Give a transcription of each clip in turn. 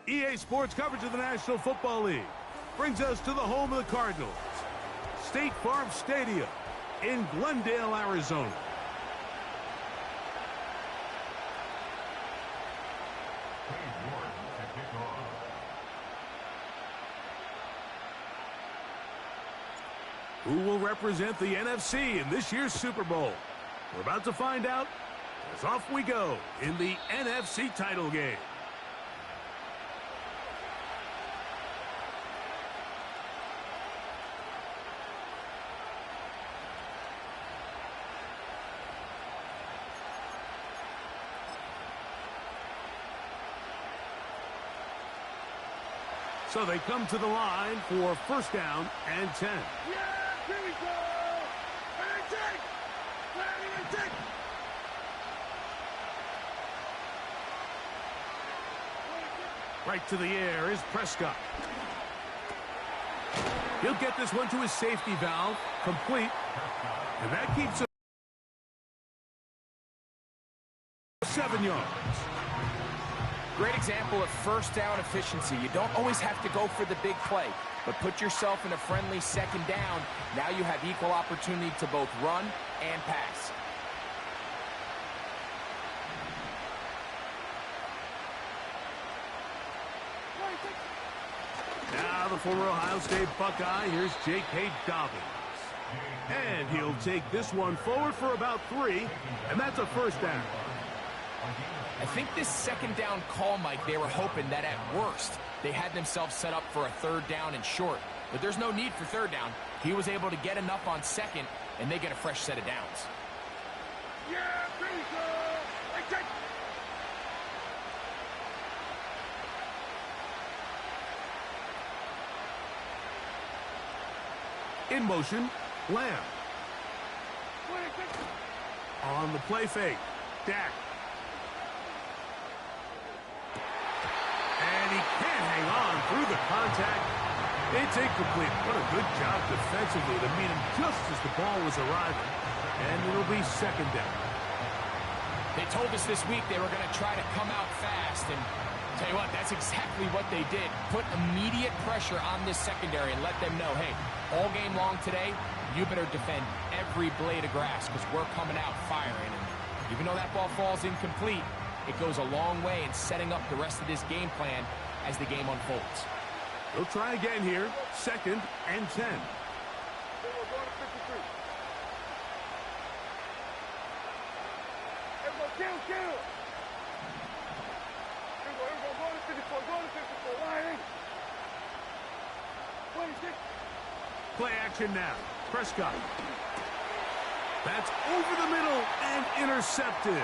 EA Sports coverage of the National Football League brings us to the home of the Cardinals, State Farm Stadium in Glendale, Arizona. Who will represent the NFC in this year's Super Bowl? We're about to find out, as off we go in the NFC title game. So they come to the line for first down and 10. Yeah, here we go! And take! Right to the air is Prescott. He'll get this one to his safety valve, complete. And that keeps him 7 yards. Great example of first down efficiency. You don't always have to go for the big play, but put yourself in a friendly second down. Now you have equal opportunity to both run and pass. Now the former Ohio State Buckeye, here's J.K. Dobbins. And he'll take this one forward for about 3, and that's a first down. I think this second down call, Mike, they were hoping that at worst they had themselves set up for a third down and short. But there's no need for third down. He was able to get enough on second, and they get a fresh set of downs. Yeah, here we go! And take! In motion, Lamb. On the play fake, Dak. And he can't hang on through the contact. It's incomplete. What a good job defensively to meet him just as the ball was arriving. And it'll be second down. They told us this week they were going to try to come out fast, and tell you what, that's exactly what they did. Put immediate pressure on this secondary and let them know, hey, all game long today, you better defend every blade of grass because we're coming out firing. And even though that ball falls incomplete, it goes a long way in setting up the rest of this game plan as the game unfolds. They'll try again here, second and 10. Play action now. Prescott. That's over the middle and intercepted.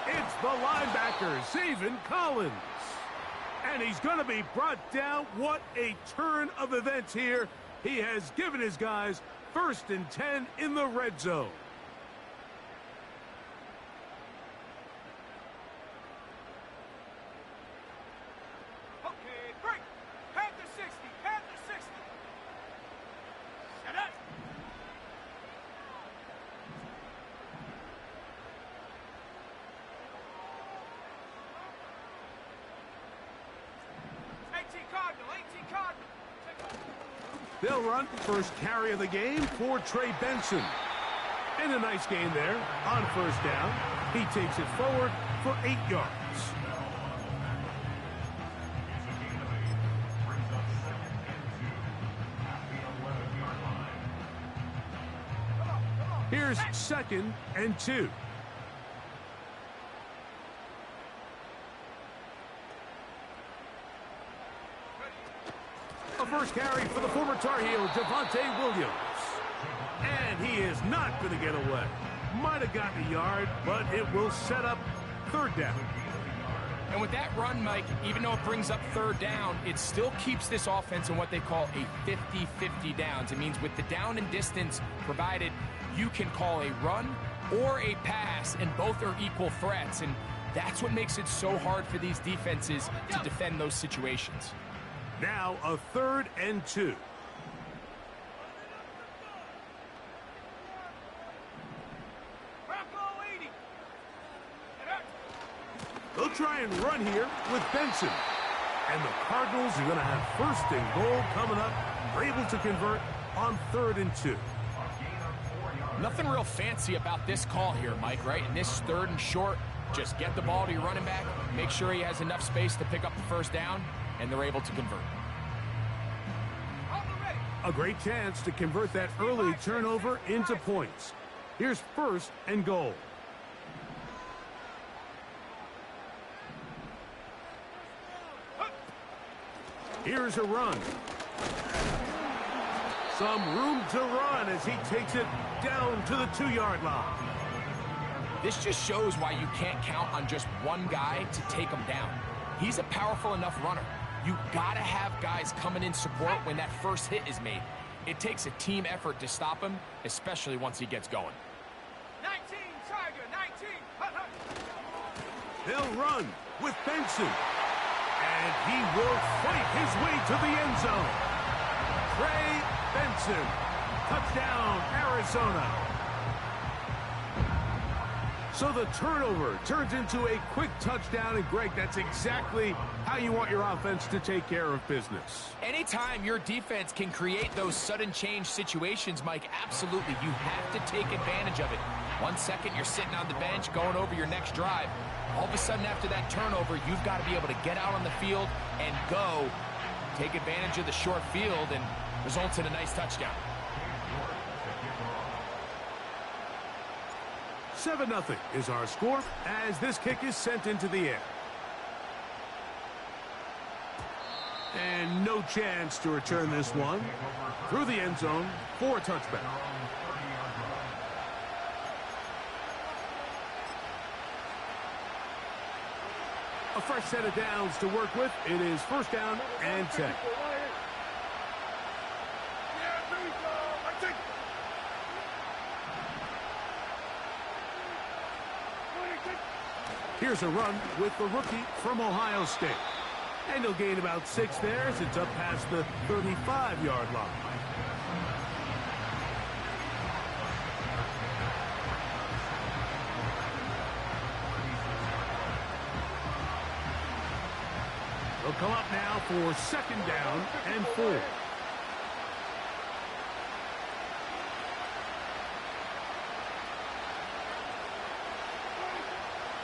It's the linebacker, Zaven Collins. And he's going to be brought down. What a turn of events here. He has given his guys first and 10 in the red zone. Okay, break. Panther 60. Panther 60. Set up. They'll run first carry of the game for Trey Benson. And a nice gain there on first down. He takes it forward for 8 yards. Here's second and 2. A first carry for the former Tar Heel, Javonte Williams. And he is not going to get away. Might have gotten a yard, but it will set up third down. And with that run, Mike, even though it brings up third down, it still keeps this offense in what they call a 50-50 downs. It means with the down and distance provided, you can call a run or a pass, and both are equal threats. And that's what makes it so hard for these defenses to defend those situations. Now a third and 2. They'll try and run here with Benson. And the Cardinals are going to have first and goal coming up. They're able to convert on 3rd and 2. Nothing real fancy about this call here, Mike, right? In this 3rd and short, just get the ball to your running back, make sure he has enough space to pick up the first down, and they're able to convert. A great chance to convert that early turnover into points. Here's 1st and goal. Here's a run. Some room to run as he takes it down to the 2-yard line. This just shows why you can't count on just one guy to take him down. He's a powerful enough runner. You gotta have guys coming in support when that first hit is made. It takes a team effort to stop him, especially once he gets going. 19, Tiger, 19. They'll run with Benson. And he will fight his way to the end zone. Trey Benson. Touchdown, Arizona. So the turnover turns into a quick touchdown. And, Greg, that's exactly how you want your offense to take care of business. Anytime your defense can create those sudden change situations, Mike, absolutely, you have to take advantage of it. 1 second, you're sitting on the bench going over your next drive. All of a sudden, after that turnover, you've got to be able to get out on the field and go. Take advantage of the short field, and results in a nice touchdown. 7-0 is our score as this kick is sent into the air. And no chance to return this one. Through the end zone for a touchback. A fresh set of downs to work with. It is 1st down and 10. Here's a run with the rookie from Ohio State. And he'll gain about 6 there as it's up past the 35-yard line. They'll come up now for 2nd down and 4.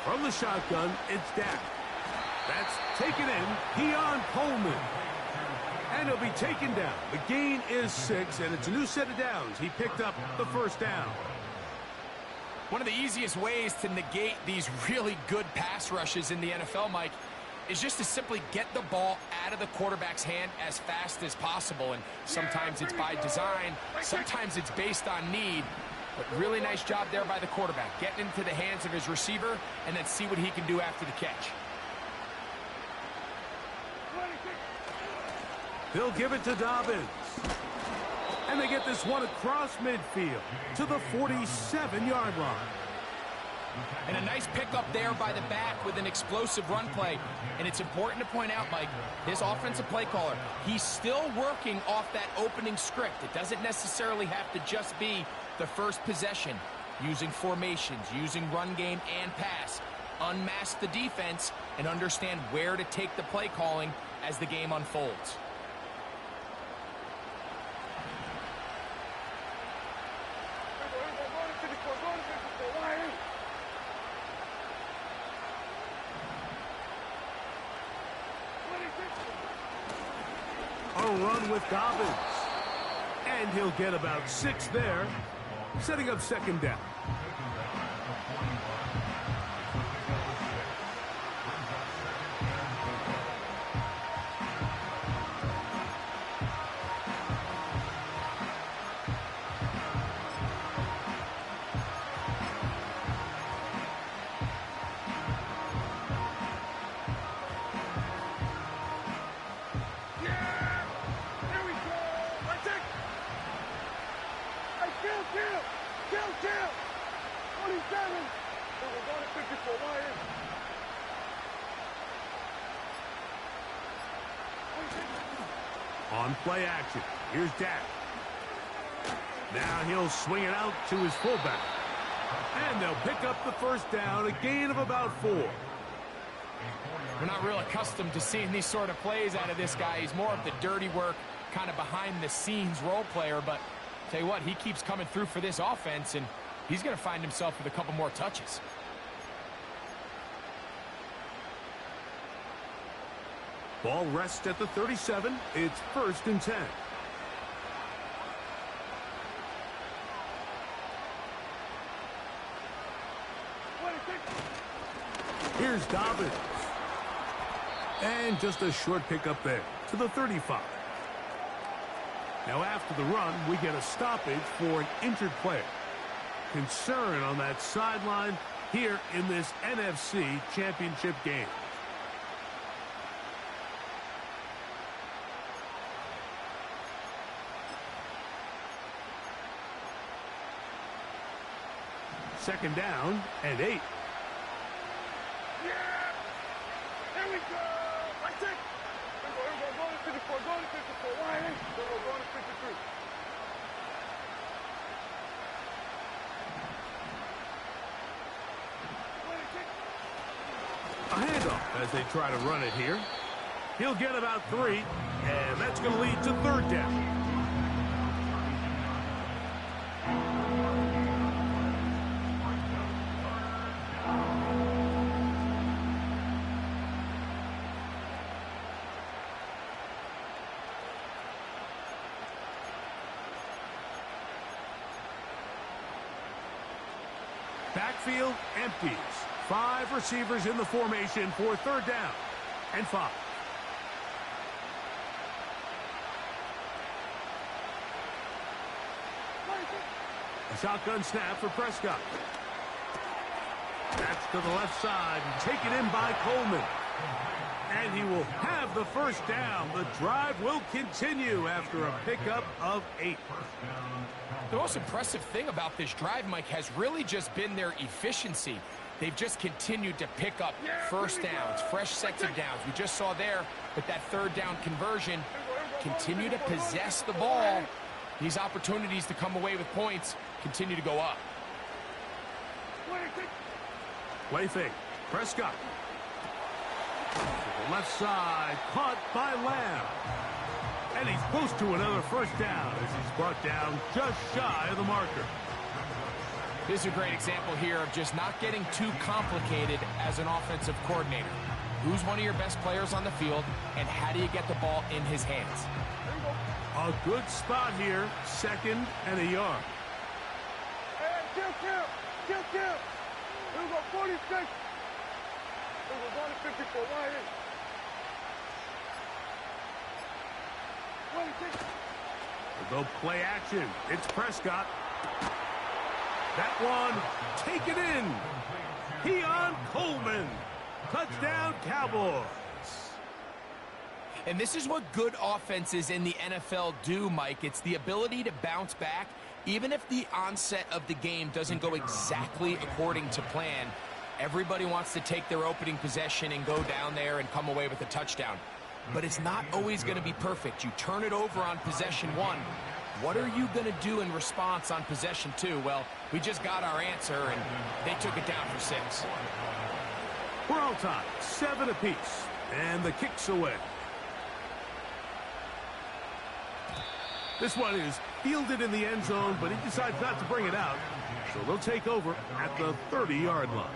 From the shotgun, it's Dak. That's taken in, Keon Coleman. And he'll be taken down. The gain is 6, and it's a new set of downs. He picked up the 1st down. One of the easiest ways to negate these really good pass rushes in the NFL, Mike, is just to simply get the ball out of the quarterback's hand as fast as possible. And sometimes it's by design, sometimes it's based on need. But really nice job there by the quarterback, getting into the hands of his receiver, and then see what he can do after the catch. They'll give it to Dobbins. And they get this one across midfield to the 47-yard line. And a nice pickup there by the back with an explosive run play. And it's important to point out, Mike, his offensive play caller, he's still working off that opening script. It doesn't necessarily have to just be the first possession. Using formations, using run game and pass. Unmask the defense and understand where to take the play calling as the game unfolds. A run with Dobbins. And he'll get about 6 there, setting up 2nd down. On play action, here's Dak. Now he'll swing it out to his fullback. And they'll pick up the 1st down, a gain of about 4. We're not real accustomed to seeing these sort of plays out of this guy. He's more of the dirty work, kind of behind-the-scenes role player. But tell you what, he keeps coming through for this offense, and he's going to find himself with a couple more touches. Ball rests at the 37. It's 1st and 10. Here's Dobbins. And just a short pickup there to the 35. Now after the run, we get a stoppage for an injured player. Concern on that sideline here in this NFC Championship game. Second down and 8. Yeah! Here we go! Right there! Here we go, going to 54, going to 54. Why? Going to 53. A handoff as they try to run it here. He'll get about 3, and that's going to lead to 3rd down. Backfield empties. 5 receivers in the formation for 3rd down and 5. A shotgun snap for Prescott. That's to the left side and taken in by Coleman. And he will have the 1st down. The drive will continue after a pickup of 8. The most impressive thing about this drive, Mike, has really just been their efficiency. They've just continued to pick up 1st downs, fresh sets of downs. We just saw there with that 3rd down conversion, continue to possess the ball. These opportunities to come away with points continue to go up. Play fake. Prescott. To the left side, caught by Lamb. And he's close to another 1st down as he's brought down just shy of the marker. This is a great example here of just not getting too complicated as an offensive coordinator. Who's one of your best players on the field, and how do you get the ball in his hands? A good spot here, 2nd and a yard. Hey, kill. Here we go, 46. Here we go, going to 54. Why? We'll go play action. It's Prescott. That one taken in. Keon Coleman. Touchdown, Cowboys. And this is what good offenses in the NFL do, Mike. It's the ability to bounce back, even if the onset of the game doesn't go exactly according to plan. Everybody wants to take their opening possession and go down there and come away with a touchdown. But it's not always going to be perfect. You turn it over on possession 1. What are you going to do in response on possession 2? Well, we just got our answer, and they took it down for 6. We're all tied, 7 apiece, and the kick's away. This one is fielded in the end zone, but he decides not to bring it out, so they'll take over at the 30-yard line.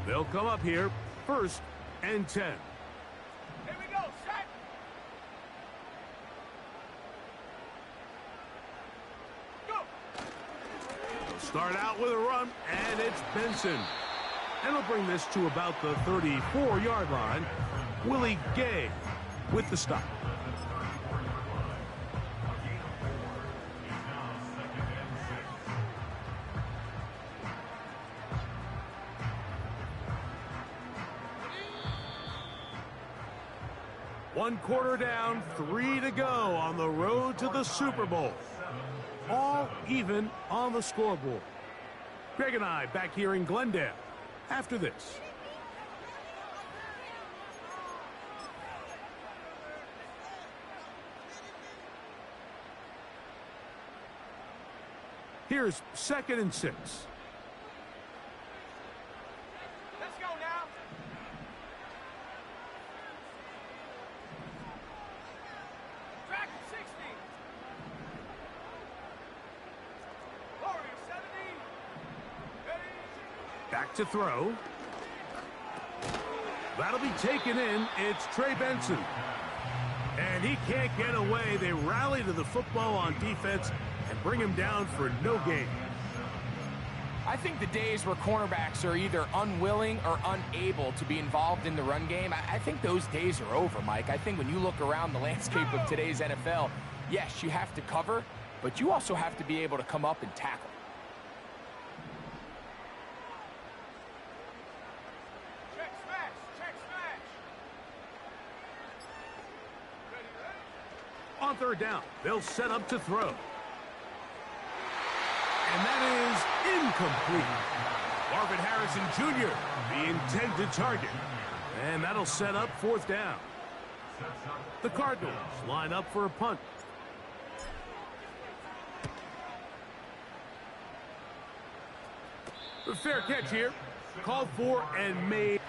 They'll come up here, 1st and 10. Here we go, set. Go. They'll start out with a run, and it's Benson. And he'll bring this to about the 34-yard line. Willie Gay with the stop. One quarter down, 3 to go on the road to the Super Bowl. All even on the scoreboard. Greg and I back here in Glendale after this. Here's 2nd and 6. Let's go now. Track 60. Glory 70. Ready. Back to throw. That'll be taken in. It's Trey Benson. And he can't get away. They rally to the football on defense and bring him down for no gain. I think the days where cornerbacks are either unwilling or unable to be involved in the run game, I think those days are over, Mike. I think when you look around the landscape of today's NFL, yes, you have to cover, but you also have to be able to come up and tackle. Check smash. Check smash. Ready, ready. On 3rd down, they'll set up to throw. And that is incomplete. Marvin Harrison Jr., the intended target. And that'll set up 4th down. The Cardinals line up for a punt. The fair catch here. Called for and made.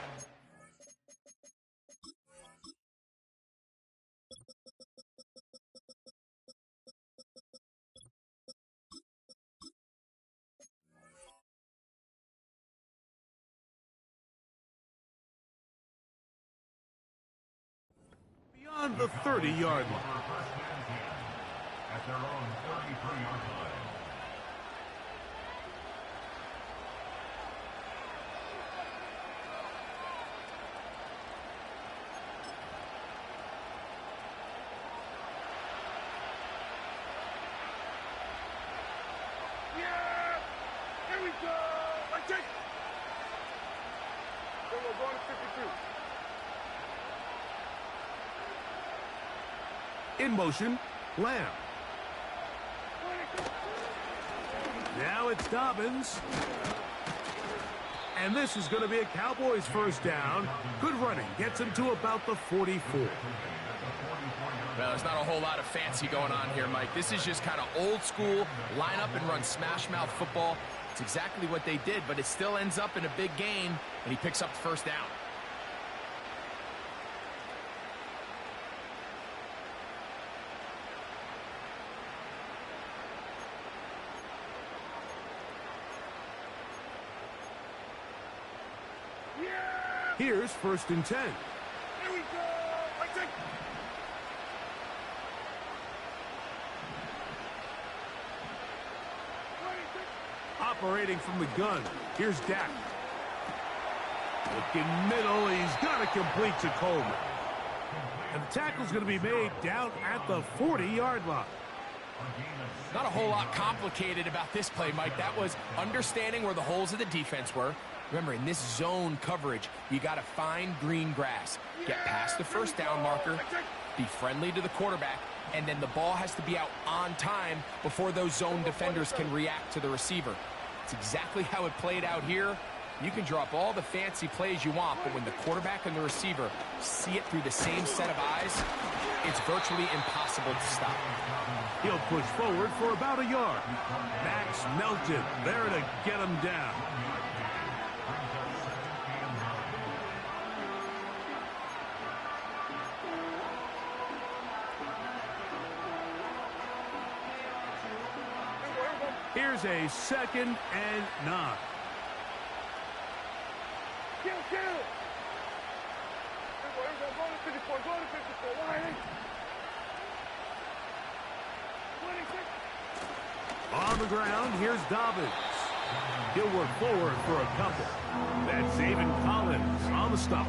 Beyond the 30-yard line. At their own 33-yard line. Yeah! Here we go! I take. Then we're going to 52. In motion, Lamb. Now it's Dobbins. And this is going to be a Cowboys 1st down. Good running. Gets him to about the 44. Well, there's not a whole lot of fancy going on here, Mike. This is just kind of old school, line up and run smash mouth football. It's exactly what they did, but it still ends up in a big gain, and he picks up the 1st down. Here's 1st and 10. Here we go! I take. Operating from the gun. Here's Dak. Looking middle. He's got to complete to Coleman. And the tackle's going to be made down at the 40-yard line. Not a whole lot complicated about this play, Mike. That was understanding where the holes of the defense were. Remember, in this zone coverage, you got to find green grass. Get past the 1st down marker, be friendly to the quarterback, and then the ball has to be out on time before those zone defenders can react to the receiver. It's exactly how it played out here. You can draw up all the fancy plays you want, but when the quarterback and the receiver see it through the same set of eyes, it's virtually impossible to stop. He'll push forward for about a yard. Max Melton there to get him down. Here's a 2nd and 9. Kill! Here we go. Go to 54. Go to 54. Why? 26. On the ground, here's Dobbins. He'll work forward for a couple. That's Zayvon Collins on the stop.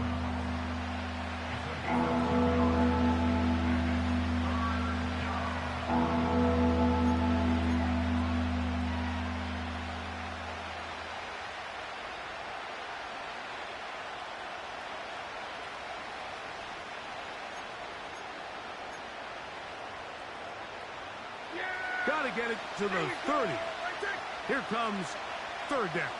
Got to get it to the 30. Here comes 3rd down.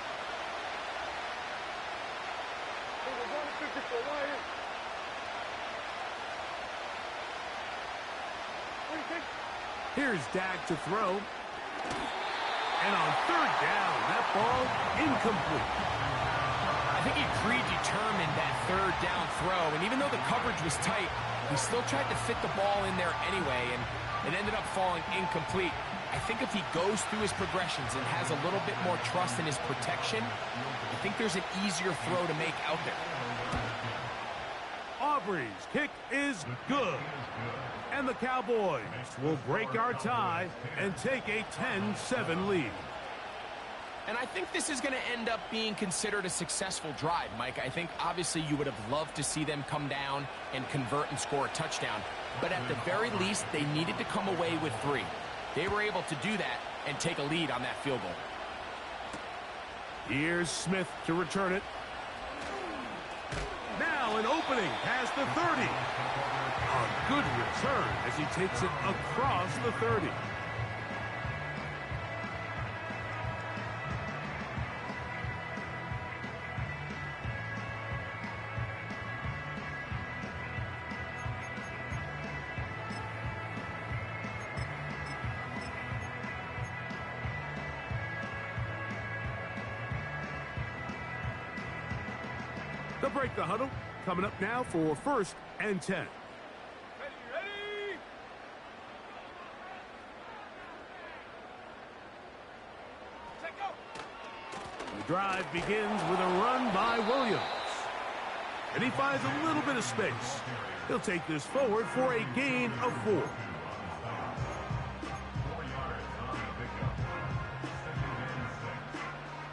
Here's Dak to throw. And on third down, that ball incomplete. I think he predetermined that third down throw, and even though the coverage was tight, he still tried to fit the ball in there anyway, and it ended up falling incomplete. I think if he goes through his progressions and has a little bit more trust in his protection, I think there's an easier throw to make out there. Aubrey's kick is good. And the Cowboys will break our tie and take a 10-7 lead. And I think this is going to end up being considered a successful drive, Mike. I think obviously you would have loved to see them come down and convert and score a touchdown. But at the very least, they needed to come away with 3. They were able to do that and take a lead on that field goal. Here's Smith to return it. Now an opening past the 30. A good return as he takes it across the 30. They'll break the huddle. Coming up now for 1st and 10. Ready! Set, go! The drive begins with a run by Williams. And he finds a little bit of space. He'll take this forward for a gain of 4. 4 yards on the pickup. Second and 6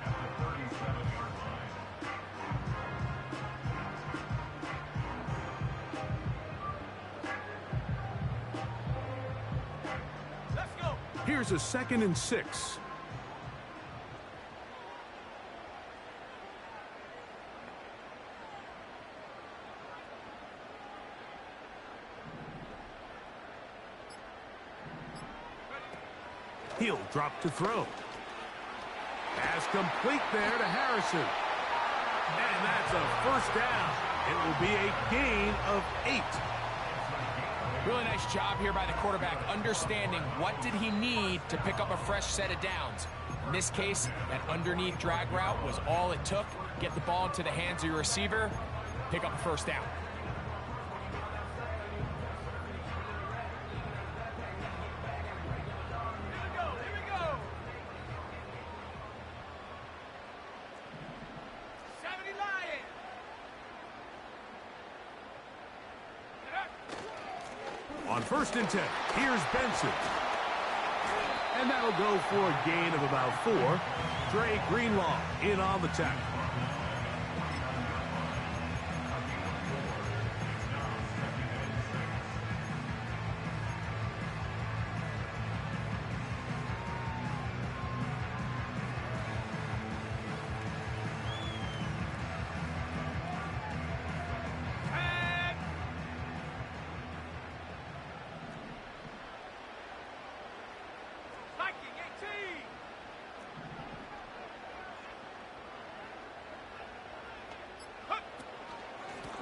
at the 37-yard line. Let's go! Here's a 2nd and 6. He'll drop to throw. Pass complete there to Harrison. And that's a 1st down. It will be a gain of 8. Really nice job here by the quarterback, understanding what did he need to pick up a fresh set of downs. In this case, that underneath drag route was all it took. Get the ball into the hands of your receiver, pick up a 1st down. Here we go! 70 Lions! On 1st and 10, here's Benson. And that'll go for a gain of about 4. Dre Greenlaw in on the tackle.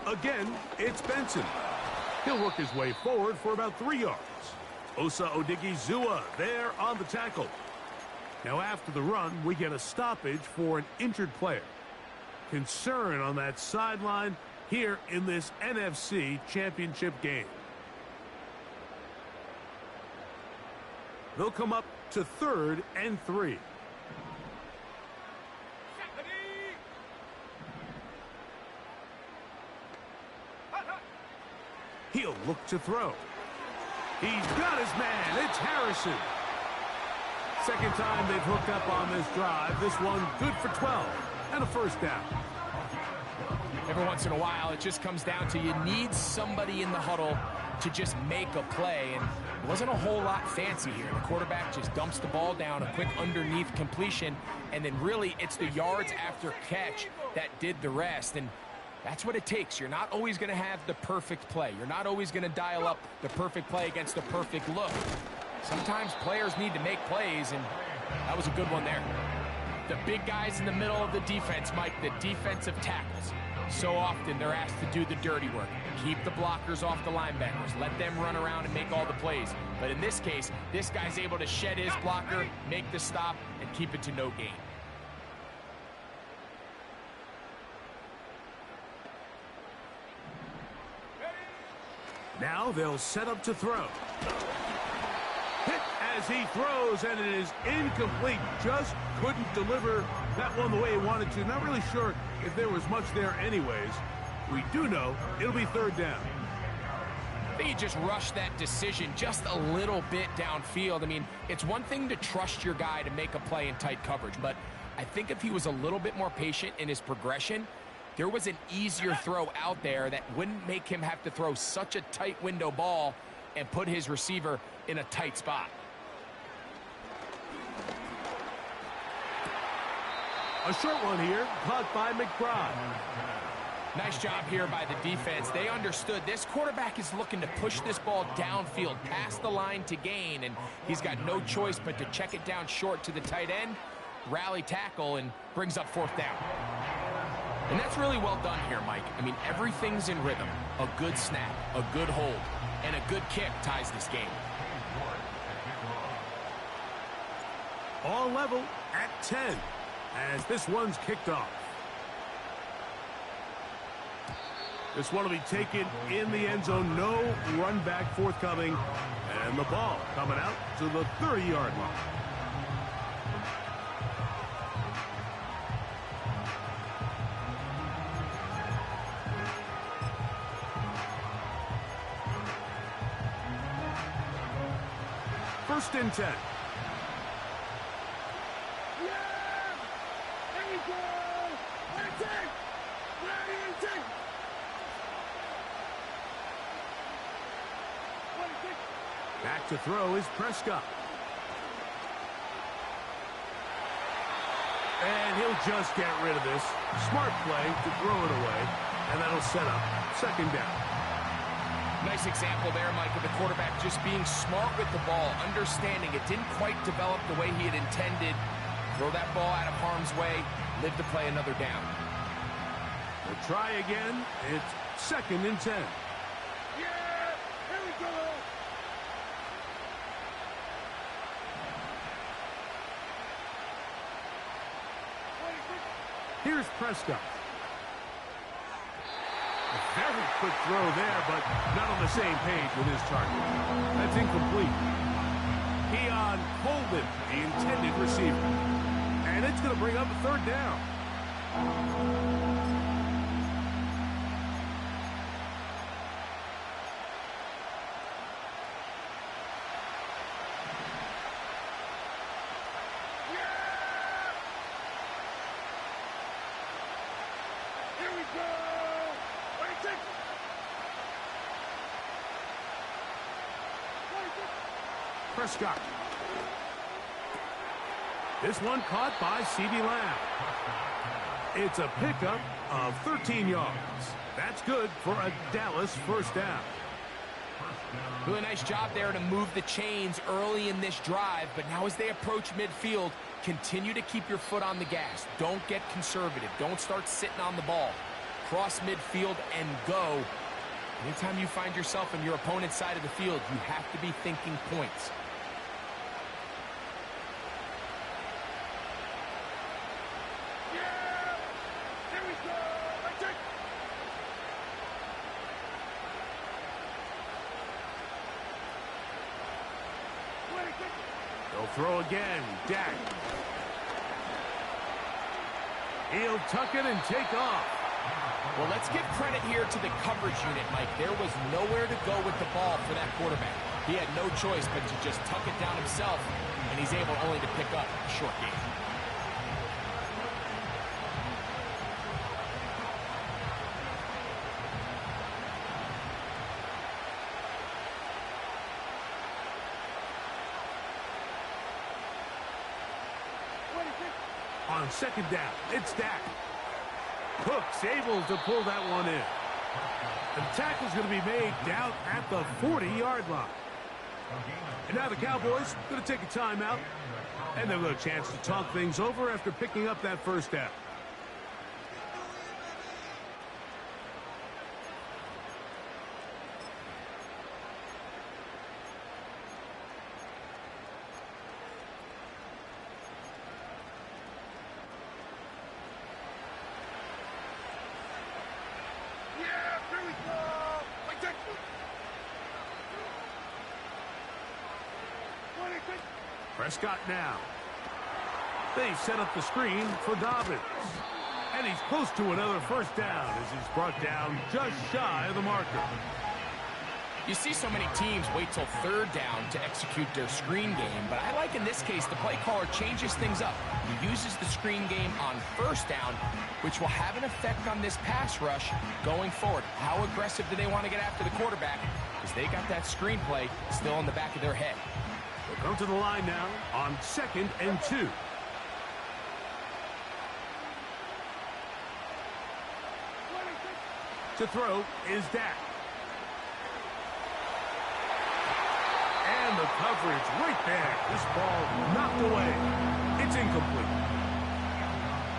Again, it's Benson. He'll work his way forward for about 3 yards. Osa Odigizua there on the tackle. Now after the run, we get a stoppage for an injured player. Concern on that sideline here in this NFC Championship game. They'll come up to 3rd and 3. He'll look to throw. He's got his man. It's Harrison. 2nd time they've hooked up on this drive. This one good for 12 and a 1st down. Every once in a while, it just comes down to you need somebody in the huddle to just make a play, and it wasn't a whole lot fancy here. The quarterback just dumps the ball down, a quick underneath completion, and then really it's the yards after catch that did the rest, and that's what it takes. You're not always going to have the perfect play. You're not always going to dial up the perfect play against the perfect look. Sometimes players need to make plays, and that was a good one there. The big guys in the middle of the defense, Mike, the defensive tackles. So often they're asked to do the dirty work. Keep the blockers off the linebackers. Let them run around and make all the plays. But in this case, this guy's able to shed his blocker, make the stop, and keep it to no gain. Now they'll set up to throw. Hit as he throws, and it is incomplete. Just couldn't deliver that one the way he wanted to. Not really sure if there was much there anyways. We do know it'll be third down. I think he just rushed that decision just a little bit downfield. I mean, it's one thing to trust your guy to make a play in tight coverage, but I think if he was a little bit more patient in his progression, there was an easier throw out there that wouldn't make him have to throw such a tight window ball and put his receiver in a tight spot. A short one here, caught by McBride. Nice job here by the defense. They understood this quarterback is looking to push this ball downfield, past the line to gain, and he's got no choice but to check it down short to the tight end, rally tackle, and brings up fourth down. And that's really well done here, Mike. I mean, everything's in rhythm. A good snap, a good hold, and a good kick ties this game. All level at 10 as this one's kicked off. This one will be taken in the end zone. No run back forthcoming. And the ball coming out to the 30-yard line. First and 10. Back to throw is Prescott. And he'll just get rid of this. Smart play to throw it away. And that'll set up second down. Nice example there, Mike, of the quarterback just being smart with the ball, understanding it didn't quite develop the way he had intended. Throw that ball out of harm's way, live to play another down. We'll try again. It's second and 10. Yeah, here we go. Here's Prescott. A very quick throw there, but not on the same page with his target. That's incomplete. Keon Holden, the intended receiver. And it's going to bring up a third down. Prescott. This one caught by CeeDee Lamb. It's a pickup of 13 yards. That's good for a Dallas first down. Really nice job there to move the chains early in this drive, but now as they approach midfield, continue to keep your foot on the gas. Don't get conservative. Don't start sitting on the ball. Cross midfield and go. Anytime you find yourself on your opponent's side of the field, you have to be thinking points. They'll throw again. Dak. He'll tuck it and take off. Well, let's give credit here to the coverage unit, Mike. There was nowhere to go with the ball for that quarterback. He had no choice but to just tuck it down himself, and he's able only to pick up a short gain. On second down, it's Dak. Cook's able to pull that one in. The tackle's going to be made down at the 40-yard line. And now the Cowboys going to take a timeout, and they'll get a chance to talk things over after picking up that first down. Prescott now. They set up the screen for Dobbins. And he's close to another first down as he's brought down just shy of the marker. You see so many teams wait till third down to execute their screen game, but I like in this case the play caller changes things up. He uses the screen game on first down, which will have an effect on this pass rush going forward. How aggressive do they want to get after the quarterback? Because they got that screenplay still in the back of their head. They'll come to the line now on 2nd and 2. To throw is Dak. And the coverage right there. This ball knocked away. It's incomplete.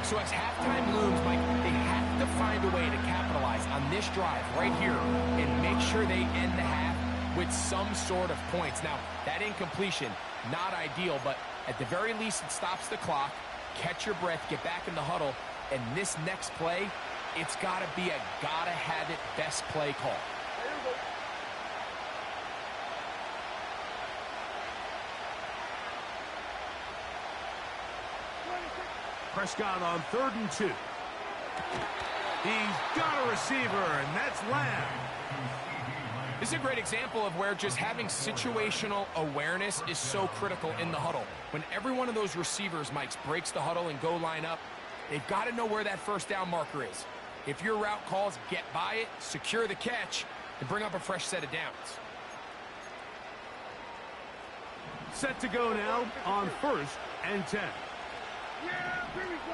So as halftime looms, Mike, they have to find a way to capitalize on this drive right here and make sure they end the half with some sort of points. Now, that incompletion, not ideal, but at the very least it stops the clock. Catch your breath, get back in the huddle, and this next play, it's got to be a gotta-have-it best play call. Prescott on 3rd and 2. He's got a receiver, and that's Lamb. This is a great example of where just having situational awareness is so critical in the huddle. When every one of those receivers, Mike, breaks the huddle and go line up, they've got to know where that first down marker is. If your route calls, get by it, secure the catch, and bring up a fresh set of downs. Set to go now on 1st and 10. Yeah, here we go.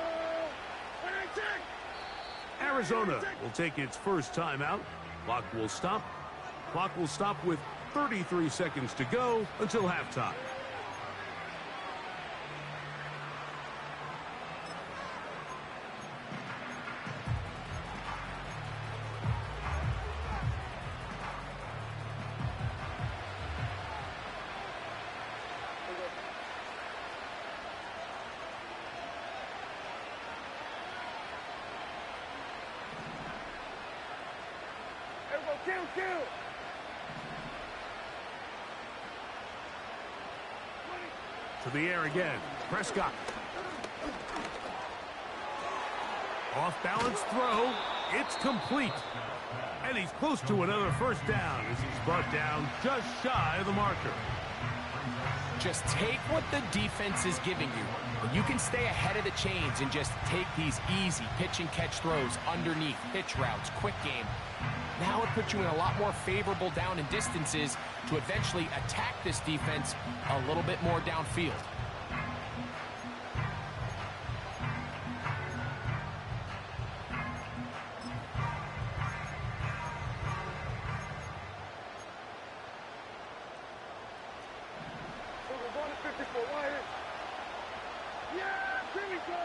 Arizona will take its first timeout. Clock will stop. Clock will stop with 33 seconds to go until halftime. Kill. To the air again. Prescott. Off-balance throw. It's complete. And he's close to another first down as he's brought down just shy of the marker. Just take what the defense is giving you. When you can stay ahead of the chains and just take these easy pitch-and-catch throws underneath, hitch routes, quick game, now it puts you in a lot more favorable down and distances to eventually attack this defense a little bit more downfield. We're going to 54. Why? Yeah, here we go.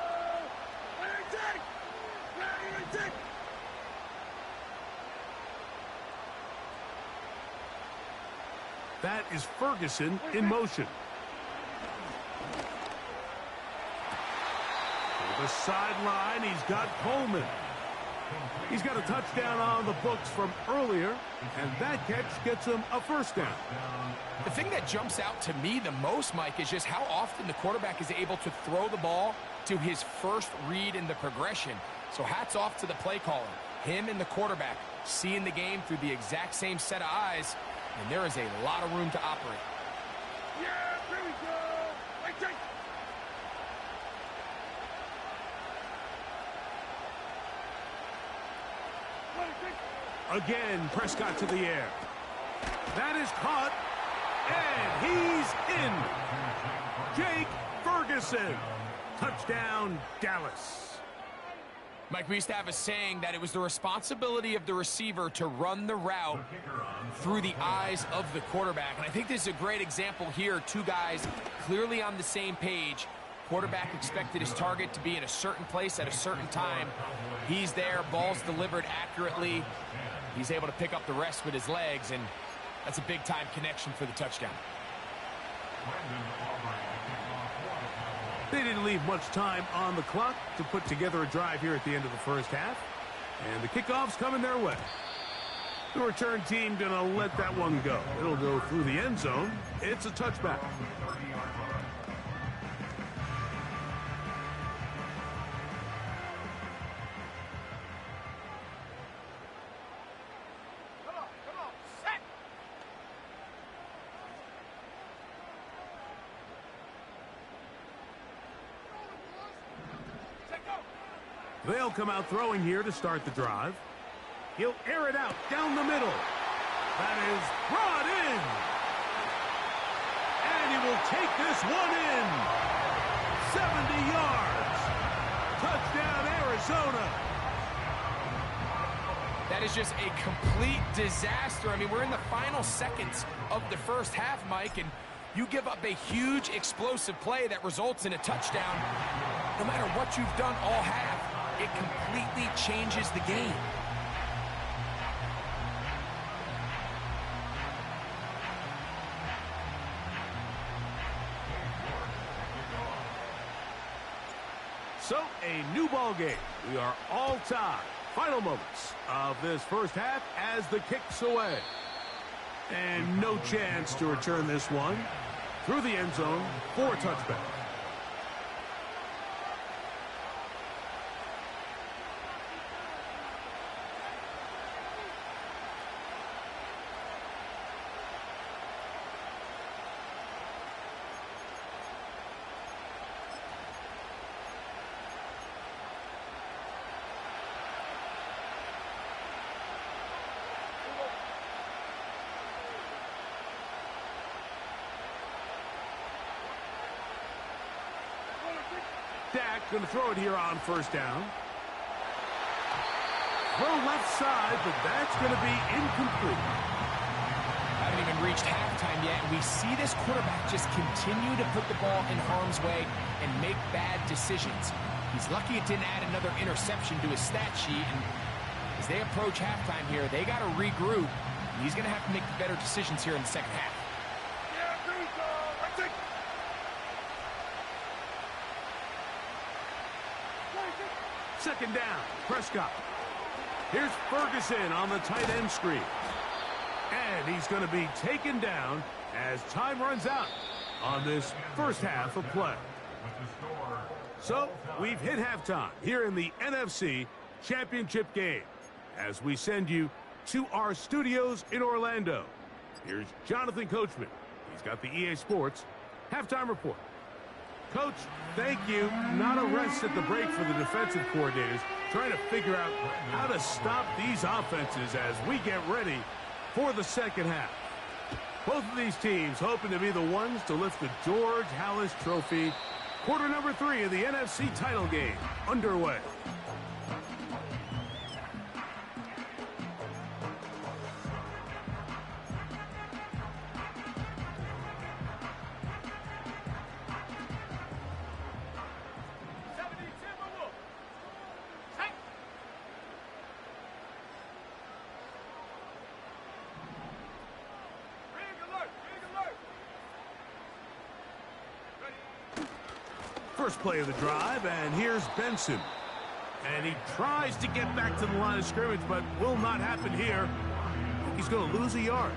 Take. That is Ferguson in motion. To the sideline, he's got Coleman. He's got a touchdown on the books from earlier, and that catch gets him a first down. The thing that jumps out to me the most, Mike, is just how often the quarterback is able to throw the ball to his first read in the progression. So hats off to the play caller. Him and the quarterback seeing the game through the exact same set of eyes, and there is a lot of room to operate. Yeah, here we go. Again, Prescott to the air. That is caught, and he's in. Jake Ferguson. Touchdown, Dallas. Mike, we used to have a saying that it was the responsibility of the receiver to run the route through the eyes of the quarterback. And I think this is a great example here. Two guys clearly on the same page. Quarterback expected his target to be in a certain place at a certain time. He's there, ball's delivered accurately. He's able to pick up the rest with his legs, and that's a big-time connection for the touchdown. They didn't leave much time on the clock to put together a drive here at the end of the first half. And the kickoff's coming their way. The return team going to let that one go. It'll go through the end zone. It's a touchback. They'll come out throwing here to start the drive. He'll air it out down the middle. That is brought in. And he will take this one in. 70 yards. Touchdown, Arizona. That is just a complete disaster. I mean, we're in the final seconds of the first half, Mike, and you give up a huge explosive play that results in a touchdown. No matter what you've done all half, it completely changes the game. So, a new ball game. We are all tied. Final moments of this first half as the kick's away. And no chance to return this one through the end zone for a touchback. Dak going to throw it here on first down. Throw left side, but that's going to be incomplete. Haven't even reached halftime yet, and we see this quarterback just continue to put the ball in harm's way and make bad decisions. He's lucky it didn't add another interception to his stat sheet, and as they approach halftime here, they got to regroup. And he's going to have to make better decisions here in the second half. Second down, Prescott. Here's Ferguson on the tight end screen. And he's going to be taken down as time runs out on this first half of play. So, we've hit halftime here in the NFC Championship game as we send you to our studios in Orlando. Here's Jonathan Coachman. He's got the EA Sports halftime report. Coach, thank you. Not a rest at the break for the defensive coordinators, trying to figure out how to stop these offenses as we get ready for the second half. Both of these teams hoping to be the ones to lift the George Halas Trophy. Quarter number 3 of the NFC title game underway. First play of the drive, and here's Benson. And he tries to get back to the line of scrimmage, but will not happen here. He's going to lose a yard.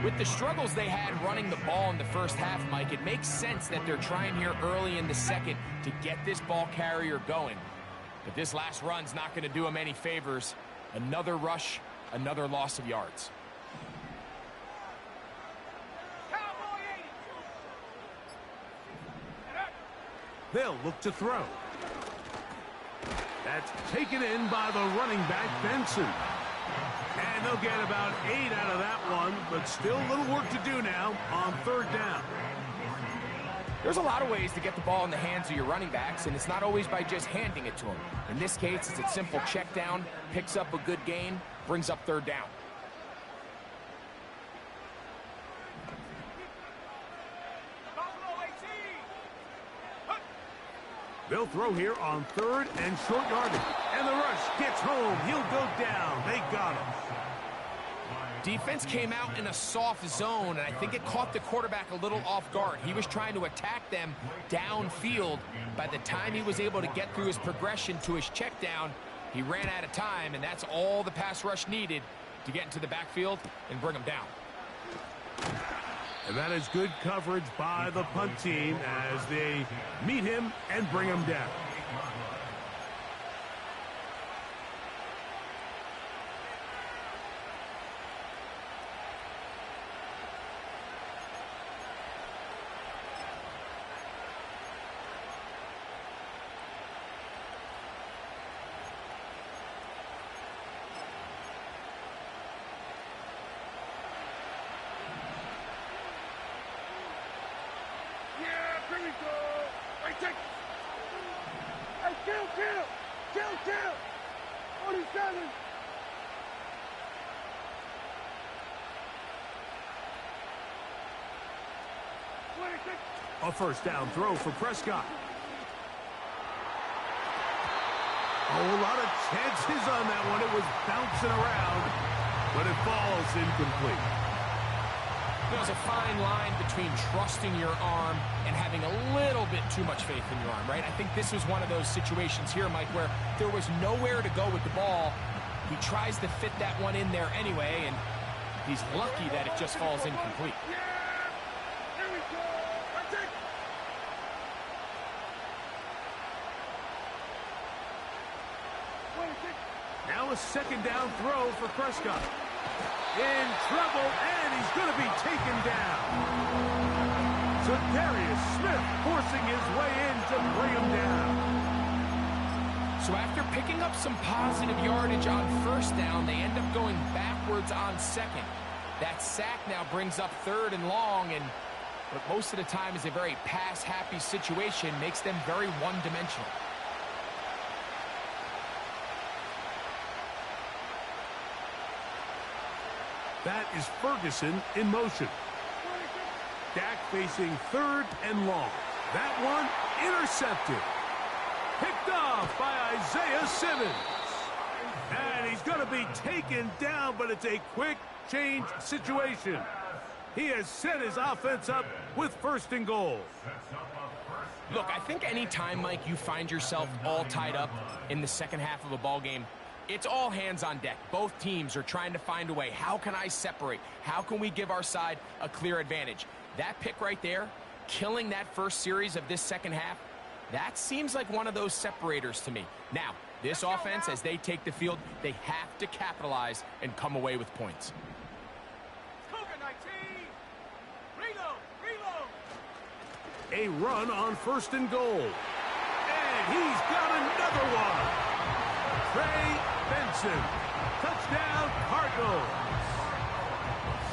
With the struggles they had running the ball in the first half, Mike, it makes sense that they're trying here early in the second to get this ball carrier going. But this last run's not going to do him any favors. Another rush, another loss of yards. They'll look to throw. That's taken in by the running back, Benson. And they'll get about 8 out of that one, but still a little work to do now on third down. There's a lot of ways to get the ball in the hands of your running backs, and it's not always by just handing it to them. In this case, it's a simple check down, picks up a good gain, brings up third down. They'll throw here on third and short yardage. And the rush gets home. He'll go down. They got him. Defense came out in a soft zone, and I think it caught the quarterback a little off guard. He was trying to attack them downfield. By the time he was able to get through his progression to his check down, he ran out of time, and that's all the pass rush needed to get into the backfield and bring him down. And that is good coverage by the punt team as they meet him and bring him down. we go. Right, take. Hey, kill. 47. A first down throw for Prescott. Oh, a lot of chances on that one. It was bouncing around, but it falls incomplete. There's a fine line between trusting your arm and having a little bit too much faith in your arm, right? I think this was one of those situations here, Mike, where there was nowhere to go with the ball. He tries to fit that one in there anyway, and he's lucky that it just falls incomplete. Now a second down throw for Prescott. In trouble, and he's going to be taken down. So Darius Smith forcing his way in to bring him down. So after picking up some positive yardage on first down, they end up going backwards on second. That sack now brings up third and long, and what most of the time is a very pass-happy situation makes them very one-dimensional. That is Ferguson in motion. Dak facing third and long. That one intercepted. Picked off by Isaiah Simmons. And he's going to be taken down, but it's a quick change situation. He has set his offense up with first and goal. Look, I think any time, Mike, you find yourself all tied up in the second half of a ball game, it's all hands on deck. Both teams are trying to find a way. How can I separate? How can we give our side a clear advantage? That pick right there, killing that first series of this second half, that seems like one of those separators to me. Now, this offense, as they take the field, they have to capitalize and come away with points. A run on first and goal. And he's got another one. Trey Benson, touchdown Cardinals.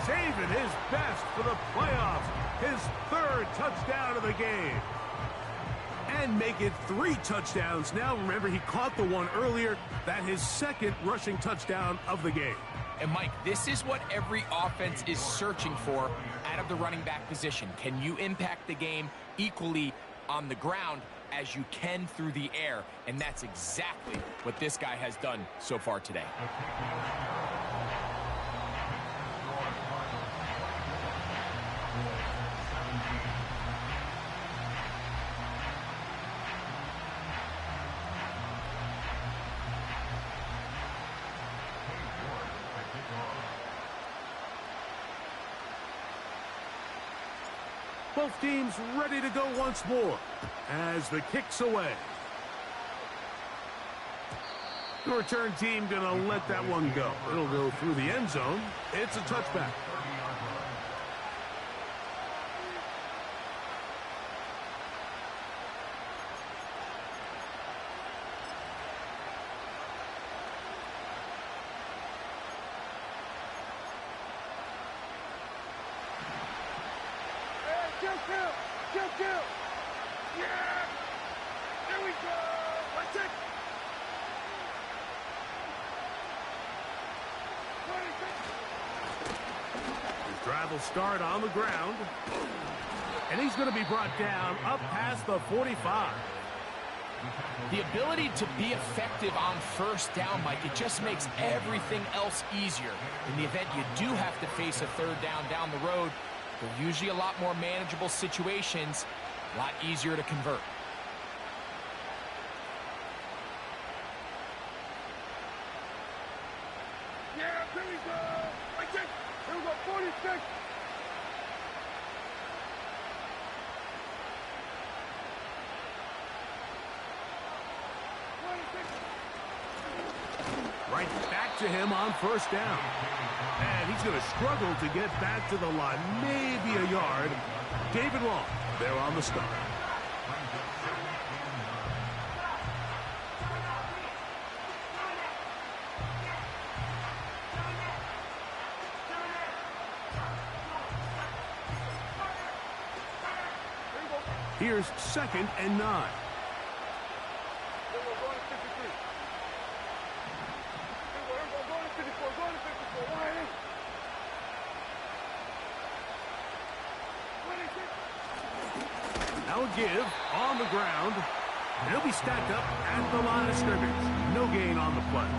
Saving his best for the playoffs, his third touchdown of the game. And make it 3 touchdowns now. Remember, he caught the one earlier. That his second rushing touchdown of the game. And Mike, this is what every offense is searching for out of the running back position. Can you impact the game equally on the ground as you can through the air? And that's exactly what this guy has done so far today. Both teams ready to go once more as the kick's away. The return team going to let that one go. It'll go through the end zone. It's a touchback. Kill. Yeah! There we go! Let's it! His drive will start on the ground. And he's going to be brought down up past the 45. The ability to be effective on first down, Mike, it just makes everything else easier. In the event you do have to face a third down the road, they're usually a lot more manageable situations, a lot easier to convert. Yeah, here we go. Right there. Here we go, 46. Right back to him on first down. And he's going to struggle to get back to the line. Maybe a yard. David Long there on the start. Here's 2nd and 9. We're going to 53. We're going to 54. Going to 54. Why? Now a give on the ground. They'll be stacked up at the line of scrimmage. No gain on the play.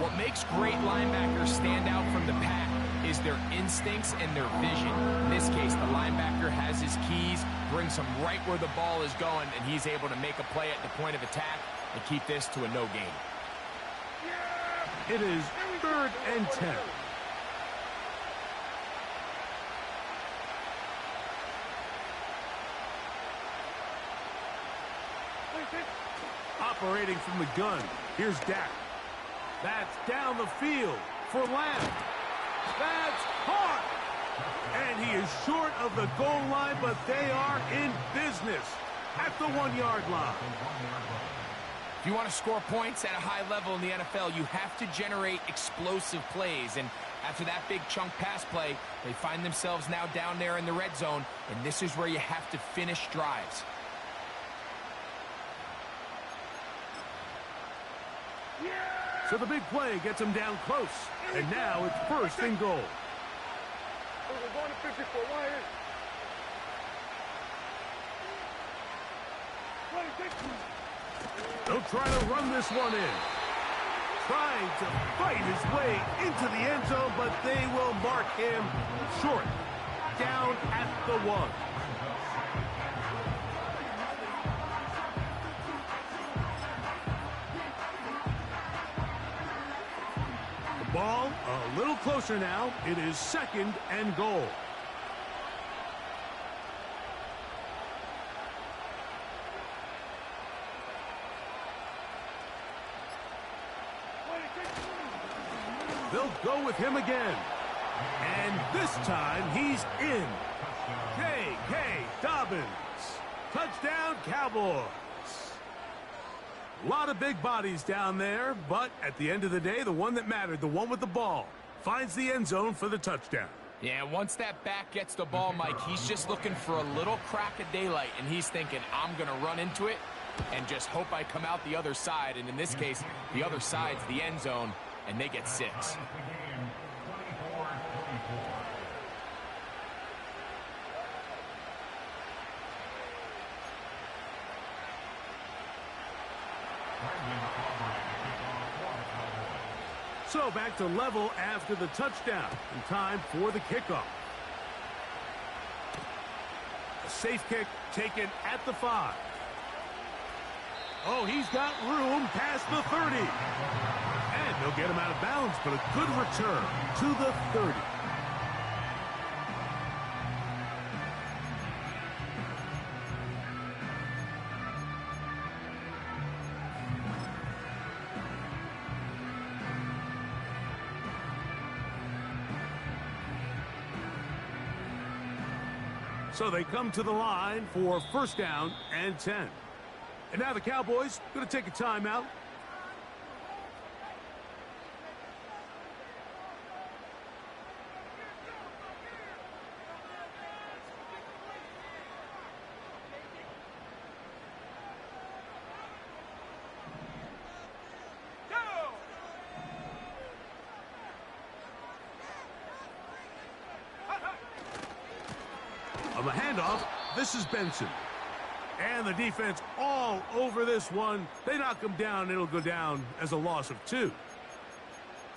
What makes great linebackers stand out from the pack is their instincts and their vision. In this case, the linebacker has his keys, brings him right where the ball is going, and he's able to make a play at the point of attack and keep this to a no gain. It is 3rd and 10. Operating from the gun, here's Dak. That's down the field for Lamb. That's caught. And he is short of the goal line, but they are in business at the 1-yard line. If you want to score points at a high level in the NFL, you have to generate explosive plays. And after that big chunk pass play, they find themselves now down there in the red zone, and this is where you have to finish drives. So the big play gets him down close. And now it's 1st and goal. We're going to 54. Why? They'll try to run this one in. Trying to fight his way into the end zone, but they will mark him short. Down at the 1. Ball a little closer now. It is 2nd and goal. They'll go with him again. And this time he's in. J.K. Dobbins. Touchdown, Cowboys. A lot of big bodies down there, but at the end of the day, the one that mattered, the one with the ball, finds the end zone for the touchdown. Yeah, once that back gets the ball, Mike, he's just looking for a little crack of daylight, and he's thinking, I'm going to run into it and just hope I come out the other side. And in this case, the other side's the end zone, and they get 6. So back to level after the touchdown. In time for the kickoff. A safe kick taken at the 5. Oh, he's got room past the 30. And they'll get him out of bounds, but a good return to the 30. So they come to the line for 1st down and 10. And now the Cowboys going to take a timeout. On the handoff, this is Benson. And the defense all over this one. They knock him down. It'll go down as a loss of 2.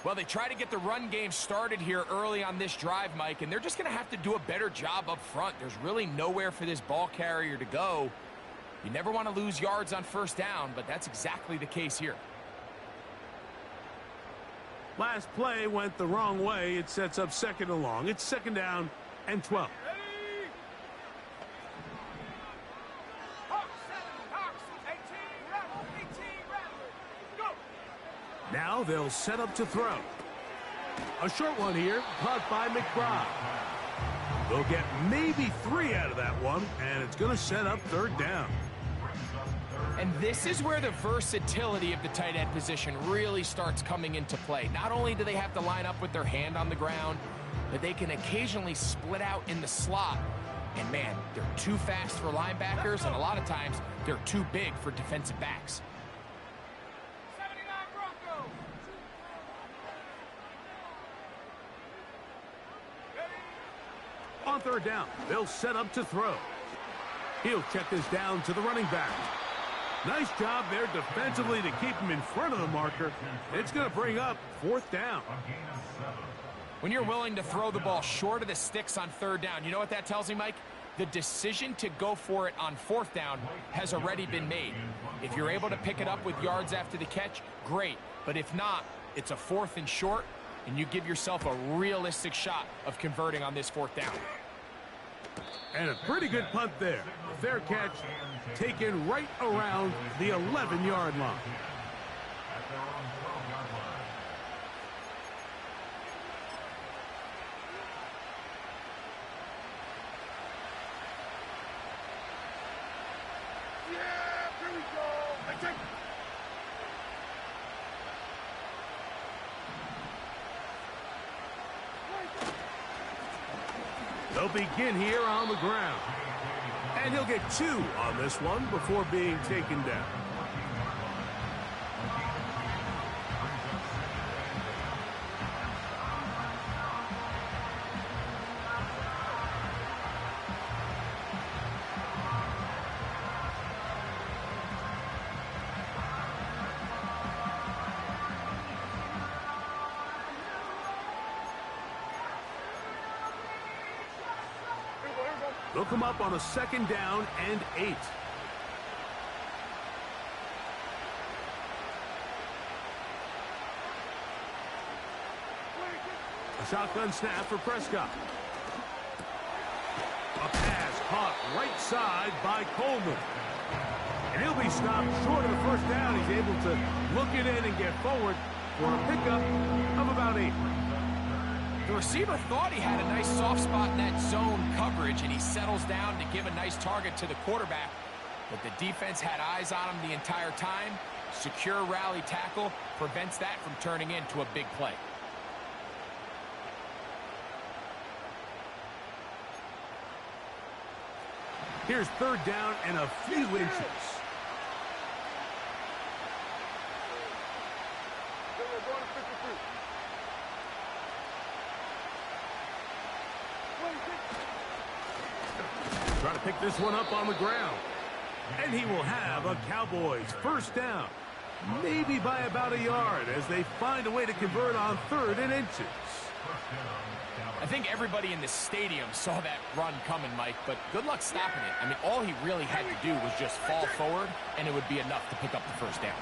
Well, they try to get the run game started here early on this drive, Mike, and they're just going to have to do a better job up front. There's really nowhere for this ball carrier to go. You never want to lose yards on 1st down, but that's exactly the case here. Last play went the wrong way. It sets up 2nd and long. It's 2nd down and 12. Now they'll set up to throw. A short one here, caught by McBride. They'll get maybe 3 out of that one, and it's going to set up 3rd down. And this is where the versatility of the tight end position really starts coming into play. Not only do they have to line up with their hand on the ground, but they can occasionally split out in the slot. And man, they're too fast for linebackers, and a lot of times they're too big for defensive backs. 79 Broncos. On third down, they'll set up to throw. He'll check this down to the running back. Nice job there defensively to keep him in front of the marker. It's going to bring up fourth down. When you're willing to throw the ball short of the sticks on third down, you know what that tells me, Mike? The decision to go for it on fourth down has already been made. If you're able to pick it up with yards after the catch, great. But if not, it's a 4th and short, and you give yourself a realistic shot of converting on this 4th down. And a pretty good punt there. A fair catch taken right around the 11-yard line. At their own 12-yard line. Yeah, here we go. I take. They'll begin here on the ground. And he'll get 2 on this one before being taken down. They'll come up on a 2nd down and 8. A shotgun snap for Prescott. A pass caught right side by Coleman. And he'll be stopped short of the first down. He's able to look it in and get forward for a pickup of about 8. The receiver thought he had a nice soft spot in that zone coverage, and he settles down to give a nice target to the quarterback. But the defense had eyes on him the entire time. Secure rally tackle prevents that from turning into a big play. Here's 3rd down and a few inches. We're going to 53. Trying to pick this one up on the ground. And he will have a Cowboys 1st down. Maybe by about a yard as they find a way to convert on 3rd and inches. I think everybody in the stadium saw that run coming, Mike, but good luck stopping it. I mean, all he really had to do was just fall forward, and it would be enough to pick up the 1st down.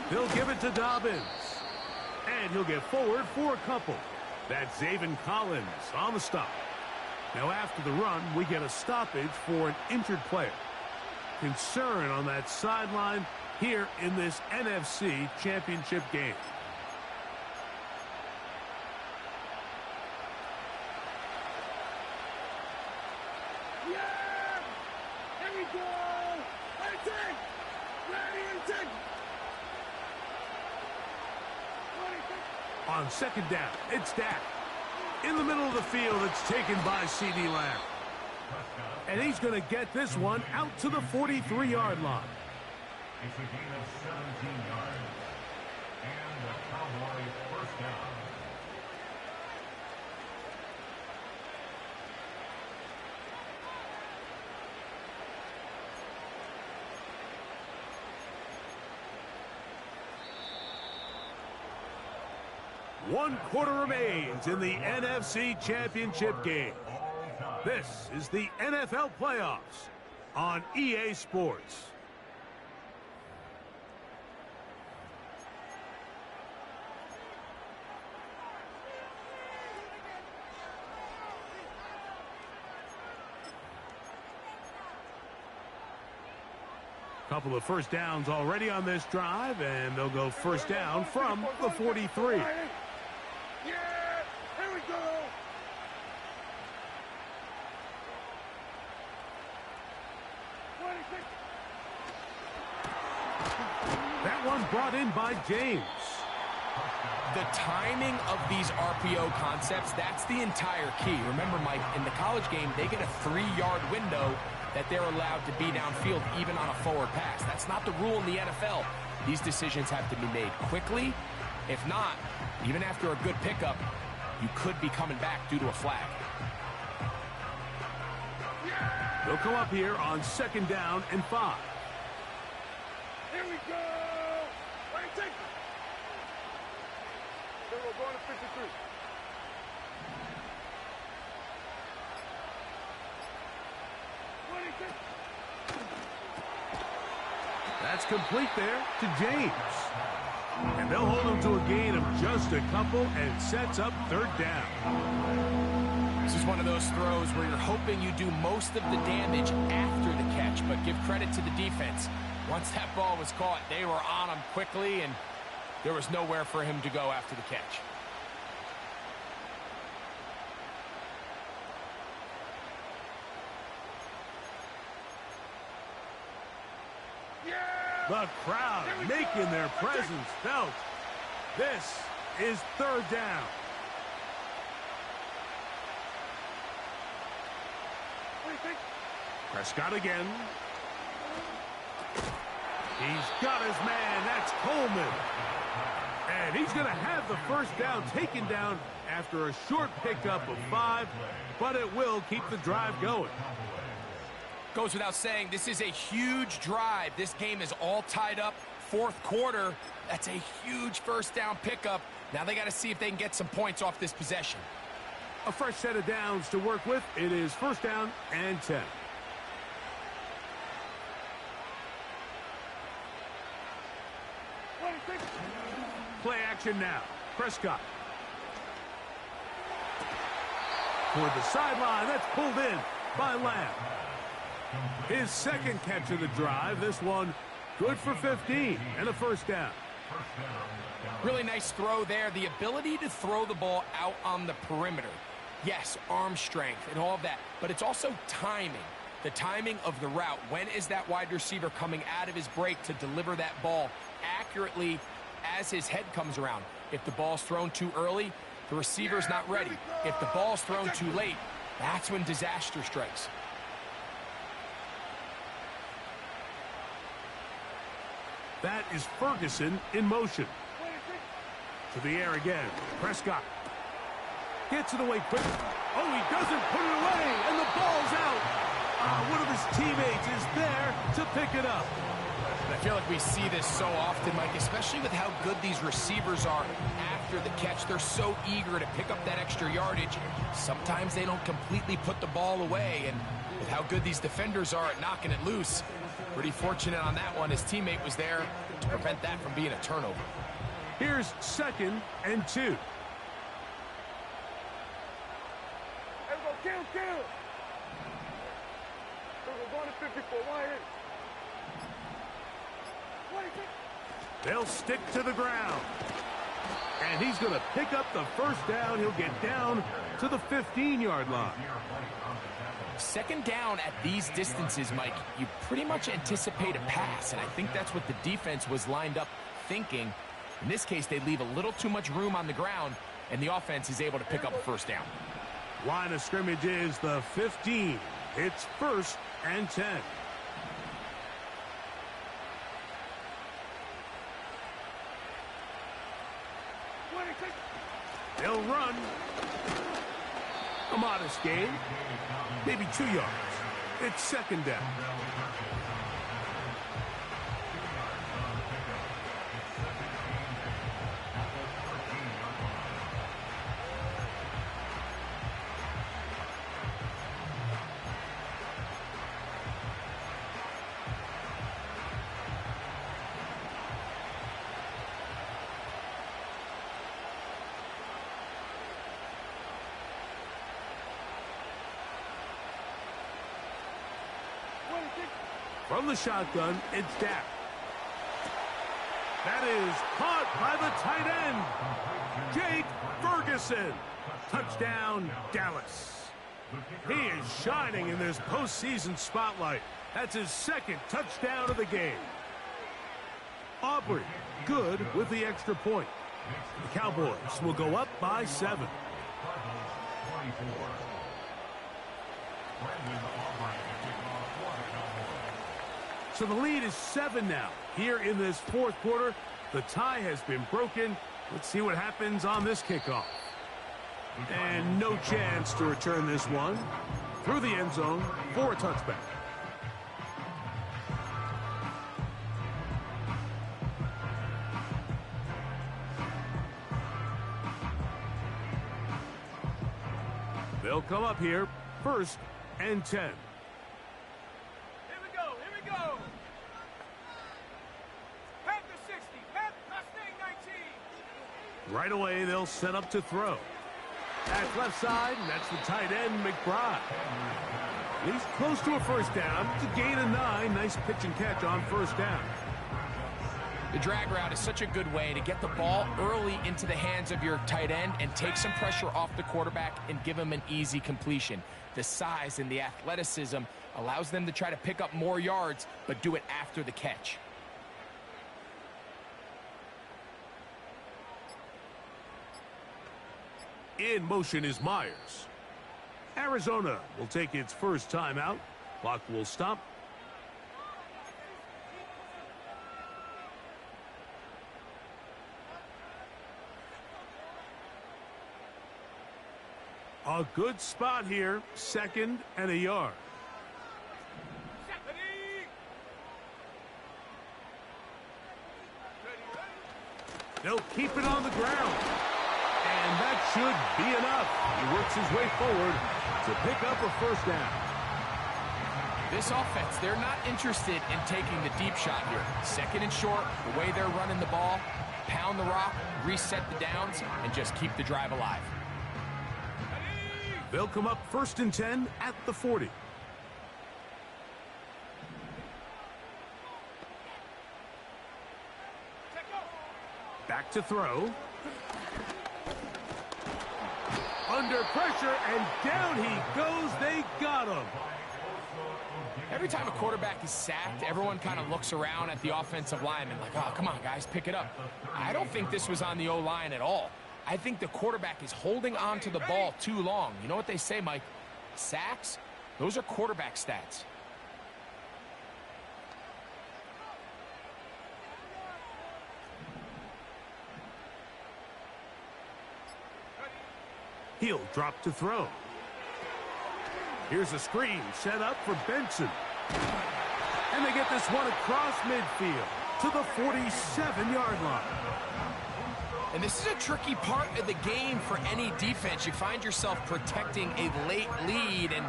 They'll give it to Dobbins. And he'll get forward for a couple. That's Zaven Collins on the stop. Now after the run, we get a stoppage for an injured player. Concern on that sideline here in this NFC Championship game. Yeah! Here we go! Ready, take! Ready and take! On 2nd down, it's Dak. In the middle of the field, it's taken by C.D. Lamb. And he's going to get this one out to the 43-yard line. It's a gain of 17 yards. And the Cowboys 1st down. One quarter remains in the NFC Championship game. This is the NFL playoffs on EA Sports. Couple of 1st downs already on this drive, and they'll go 1st down from the 43. Yeah! Here we go! That one brought in by James. The timing of these RPO concepts, that's the entire key. Remember, Mike, in the college game, they get a 3-yard window that they're allowed to be downfield even on a forward pass. That's not the rule in the NFL. These decisions have to be made quickly. If not, even after a good pickup, you could be coming back due to a flag. They'll come up here on 2nd down and 5. Here we go. Right, take it. Then we're going to 53. That's complete there to James. And they'll hold him to a gain of just a couple and sets up 3rd down. This is one of those throws where you're hoping you do most of the damage after the catch, but give credit to the defense. Once that ball was caught, they were on him quickly, and there was nowhere for him to go after the catch. The crowd making their presence felt. This is 3rd down. Prescott again. He's got his man. That's Coleman. And he's going to have the 1st down taken down after a short pickup of 5, but it will keep the drive going. Goes without saying, this is a huge drive. This game is all tied up. 4th quarter, that's a huge 1st down pickup. Now they got to see if they can get some points off this possession. A fresh set of downs to work with. It is 1st down and 10. Play action now. Prescott. Toward the sideline. That's pulled in by Lamb. His 2nd catch of the drive. This one good for 15 and a 1st down. Really nice throw there. The ability to throw the ball out on the perimeter. Yes, arm strength and all of that, but it's also timing. The timing of the route. When is that wide receiver coming out of his break to deliver that ball accurately as his head comes around? If the ball's thrown too early, the receiver's not ready. If the ball's thrown too late, that's when disaster strikes. That is Ferguson in motion. To the air again. Prescott gets it away quick. Oh, he doesn't put it away, and the ball's out. One of his teammates is there to pick it up. And I feel like we see this so often, Mike, especially with how good these receivers are after the catch. They're so eager to pick up that extra yardage. Sometimes they don't completely put the ball away, and with how good these defenders are at knocking it loose, pretty fortunate on that one. His teammate was there to prevent that from being a turnover. Here's 2nd and 2. Kill. We're going to 54. They'll stick to the ground. And he's going to pick up the 1st down. He'll get down to the 15-yard line. 2nd down at these distances, Mike, you pretty much anticipate a pass, and I think that's what the defense was lined up thinking. In this case, they leave a little too much room on the ground, and the offense is able to pick up a 1st down. Line of scrimmage is the 15. It's 1st and 10. They'll run. A modest gain. Maybe 2 yards. It's 2nd down. From the shotgun, it's Dak. That is caught by the tight end, Jake Ferguson. Touchdown, Dallas. He is shining in this postseason spotlight. That's his 2nd touchdown of the game. Aubrey, good with the extra point. The Cowboys will go up by 7. Cardinals 24. Brandon Aubrey to kick off for the Cowboys. So the lead is 7 now. Here in this fourth quarter, the tie has been broken. Let's see what happens on this kickoff. And no chance to return this one through the end zone for a touchback. They'll come up here, 1st and 10. Here we go, here we go. Panther 60, Mustang 19. Right away, they'll set up to throw. At left side, and that's the tight end, McBride. He's close to a first down. It's a gain of 9. Nice pitch and catch on first down. The drag route is such a good way to get the ball early into the hands of your tight end and take some pressure off the quarterback and give him an easy completion. The size and the athleticism allows them to try to pick up more yards, but do it after the catch. In motion is Myers. Arizona will take its first timeout. Clock will stop. A good spot here, 2nd and a yard. They'll keep it on the ground. And that should be enough. He works his way forward to pick up a first down. This offense, they're not interested in taking the deep shot here. 2nd and short, the way they're running the ball, pound the rock, reset the downs, and just keep the drive alive. They'll come up 1st and 10 at the 40. Back to throw. Under pressure, and down he goes. They got him. Every time a quarterback is sacked, everyone kind of looks around at the offensive lineman like, oh, come on, guys, pick it up. I don't think this was on the O-line at all. I think the quarterback is holding on to the ball too long. You know what they say, Mike? Sacks, those are quarterback stats. He'll drop to throw. Here's a screen set up for Benson. And they get this one across midfield to the 47-yard line. And this is a tricky part of the game for any defense. You find yourself protecting a late lead, and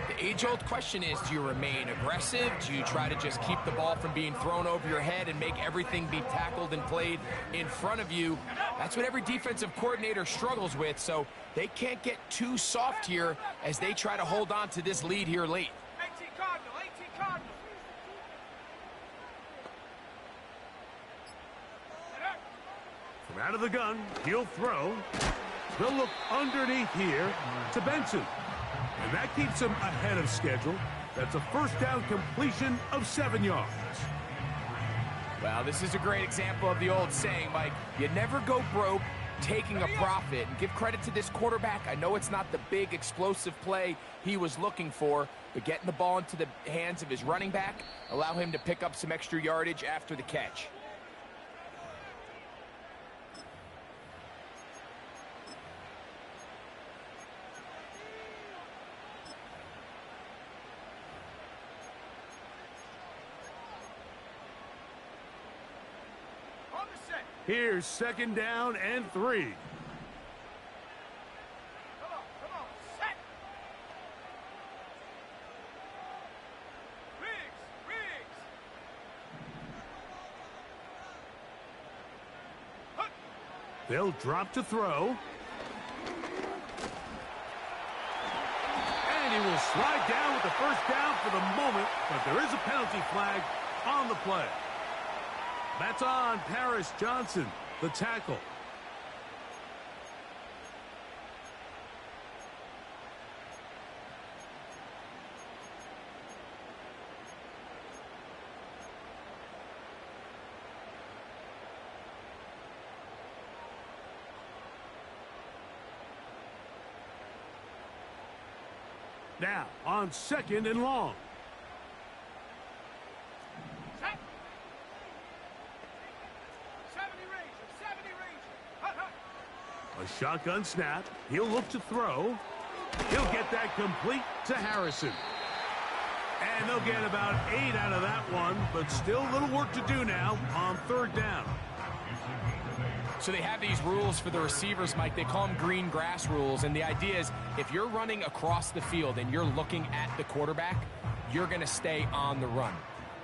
the age-old question is, do you remain aggressive? Do you try to just keep the ball from being thrown over your head and make everything be tackled and played in front of you? That's what every defensive coordinator struggles with, so they can't get too soft here as they try to hold on to this lead here late. 18 Cardinals, 18 Cardinals. From out of the gun, he'll throw. They'll look underneath here to Benson. And that keeps him ahead of schedule. That's a first down completion of 7 yards. Well, this is a great example of the old saying, Mike, you never go broke taking a profit. And give credit to this quarterback. I know it's not the big explosive play he was looking for, but getting the ball into the hands of his running back, allow him to pick up some extra yardage after the catch. Here's 2nd down and 3. Come on, set. Riggs. They'll drop to throw. And he will slide down with the first down for the moment, but there is a penalty flag on the play. That's on Paris Johnson, the tackle. Now, on 2nd and long. Set. 70 Ranger. A shotgun snap. He'll look to throw. He'll get that complete to Harrison. And they'll get about 8 out of that one, but still a little work to do now on 3rd down. So they have these rules for the receivers, Mike. They call them green grass rules, and the idea is if you're running across the field and you're looking at the quarterback, you're going to stay on the run.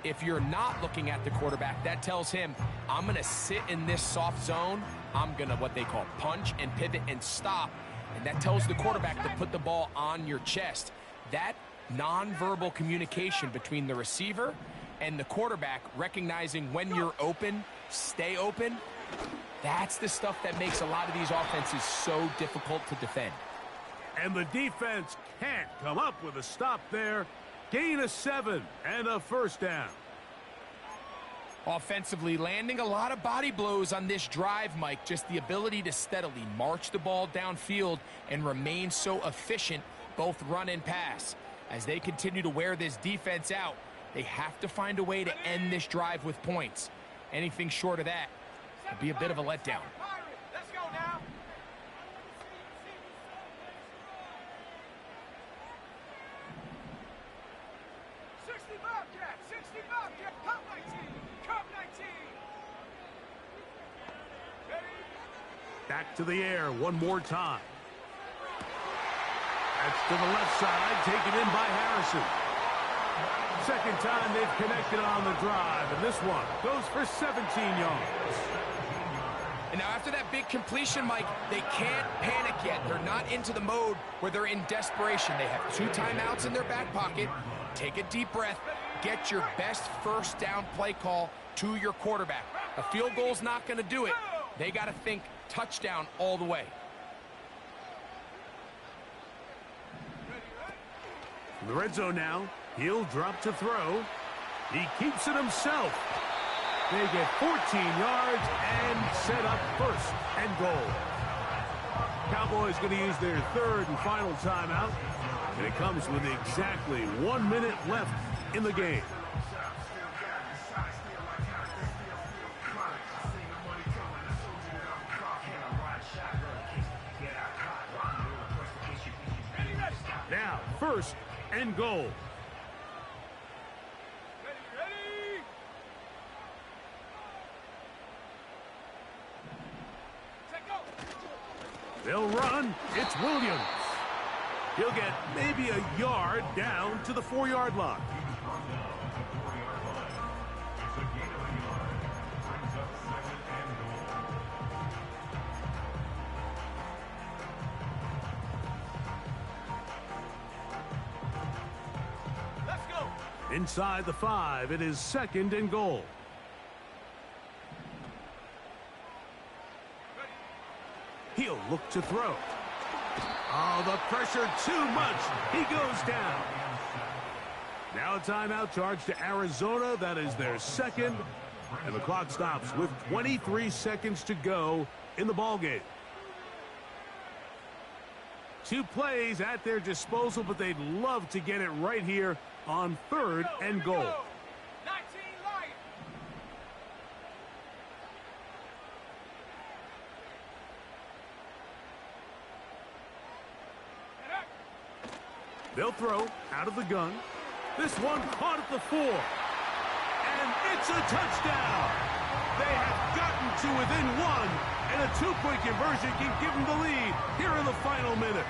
If you're not looking at the quarterback, that tells him, I'm going to sit in this soft zone. I'm going to what they call punch and pivot and stop, and that tells the quarterback to put the ball on your chest. That nonverbal communication between the receiver and the quarterback, recognizing when you're open, stay open, that's the stuff that makes a lot of these offenses so difficult to defend. And the defense can't come up with a stop there. Gain of 7 and a 1st down. Offensively, landing a lot of body blows on this drive, Mike. Just the ability to steadily march the ball downfield and remain so efficient, both run and pass. As they continue to wear this defense out, they have to find a way to end this drive with points. Anything short of that would be a bit of a letdown. Let's go now. Back to the air one more time. That's to the left side, taken in by Harrison. 2nd time they've connected on the drive, and this one goes for 17 yards. And now after that big completion, Mike, they can't panic yet. They're not into the mode where they're in desperation. They have 2 timeouts in their back pocket. Take a deep breath. Get your best 1st down play call to your quarterback. A field goal's not going to do it. They got to think touchdown all the way. In the red zone now, he'll drop to throw. He keeps it himself. They get 14 yards and set up 1st and goal. Cowboys going to use their 3rd and final timeout, and it comes with exactly 1 minute left in the game. Now, 1st and goal. Ready. Set, go. They'll run. It's Williams. He'll get maybe a yard down to the 4-yard line. Inside the 5, it is 2nd and goal. He'll look to throw. Oh, the pressure too much. He goes down. Now a timeout charge to Arizona. That is their 2nd. And the clock stops with 23 seconds to go in the ballgame. 2 plays at their disposal, but they'd love to get it right here on 3rd and goal. 19 Lions. They'll throw out of the gun. This one caught at the 4. And it's a touchdown. They have gotten to within 1, and a 2-point conversion can give them the lead here in the final minute.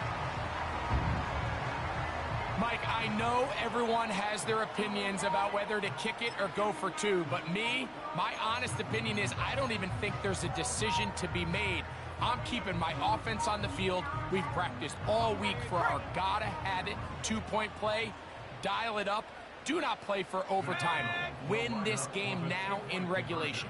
Mike, I know everyone has their opinions about whether to kick it or go for 2, but my honest opinion is I don't even think there's a decision to be made. I'm keeping my offense on the field. We've practiced all week for our gotta-have-it 2-point play. Dial it up. Do not play for overtime. Win this game now in regulation.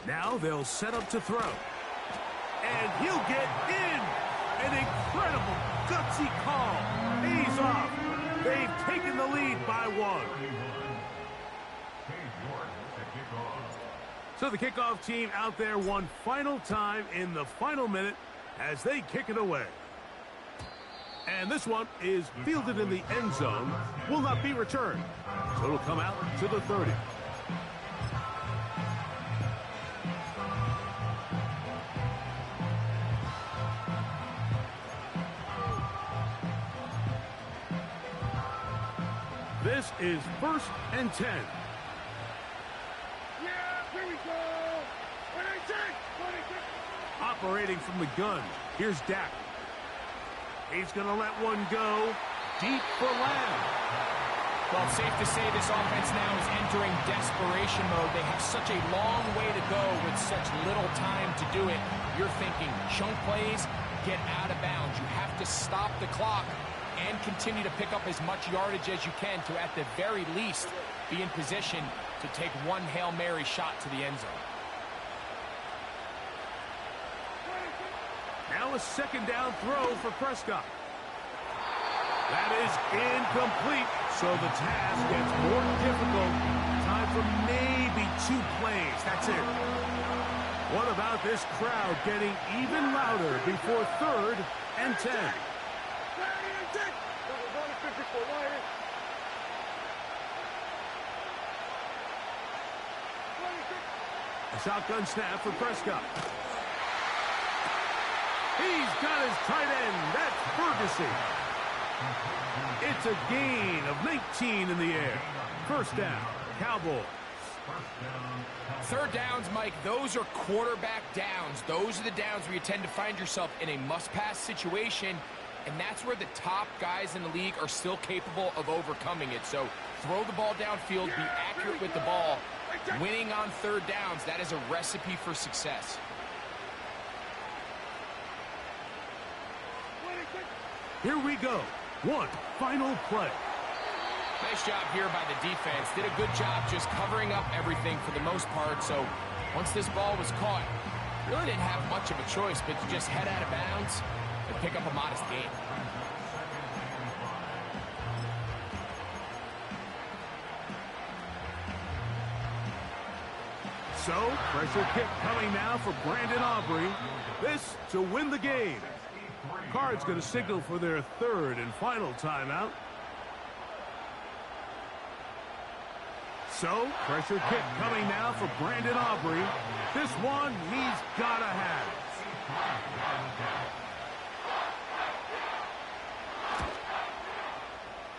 Now they'll set up to throw. And he'll get in. An incredible gutsy call. He's off. They've taken the lead by 1. So the kickoff team out there one final time in the final minute as they kick it away. And this one is fielded in the end zone, will not be returned. So it'll come out to the 30. This is 1st and 10. Yeah, here we go. 26. Operating from the gun, here's Dak. He's going to let one go deep for Lamb. Well, it's safe to say this offense now is entering desperation mode. They have such a long way to go with such little time to do it. You're thinking chunk plays, get out of bounds. You have to stop the clock and continue to pick up as much yardage as you can to, at the very least, be in position to take one Hail Mary shot to the end zone. Now a 2nd down throw for Prescott. That is incomplete, so the task gets more difficult. Time for maybe 2 plays. That's it. What about this crowd getting even louder before 3rd and 10? A shotgun snap for Prescott. He's got his tight end. That's Ferguson. It's a gain of 19 in the air. 1st down, Cowboys. 3rd downs, Mike, those are quarterback downs. Those are the downs where you tend to find yourself in a must-pass situation, and that's where the top guys in the league are still capable of overcoming it. So throw the ball downfield, be accurate with the ball. Winning on 3rd downs, that is a recipe for success. Here we go. One final play. Nice job here by the defense. Did a good job just covering up everything for the most part. So once this ball was caught, really didn't have much of a choice but to just head out of bounds and pick up a modest gain. So, pressure kick coming now for Brandon Aubrey. This to win the game. Cards going to signal for their 3rd and final timeout. So, pressure kick coming now for Brandon Aubrey. This one he's got to have.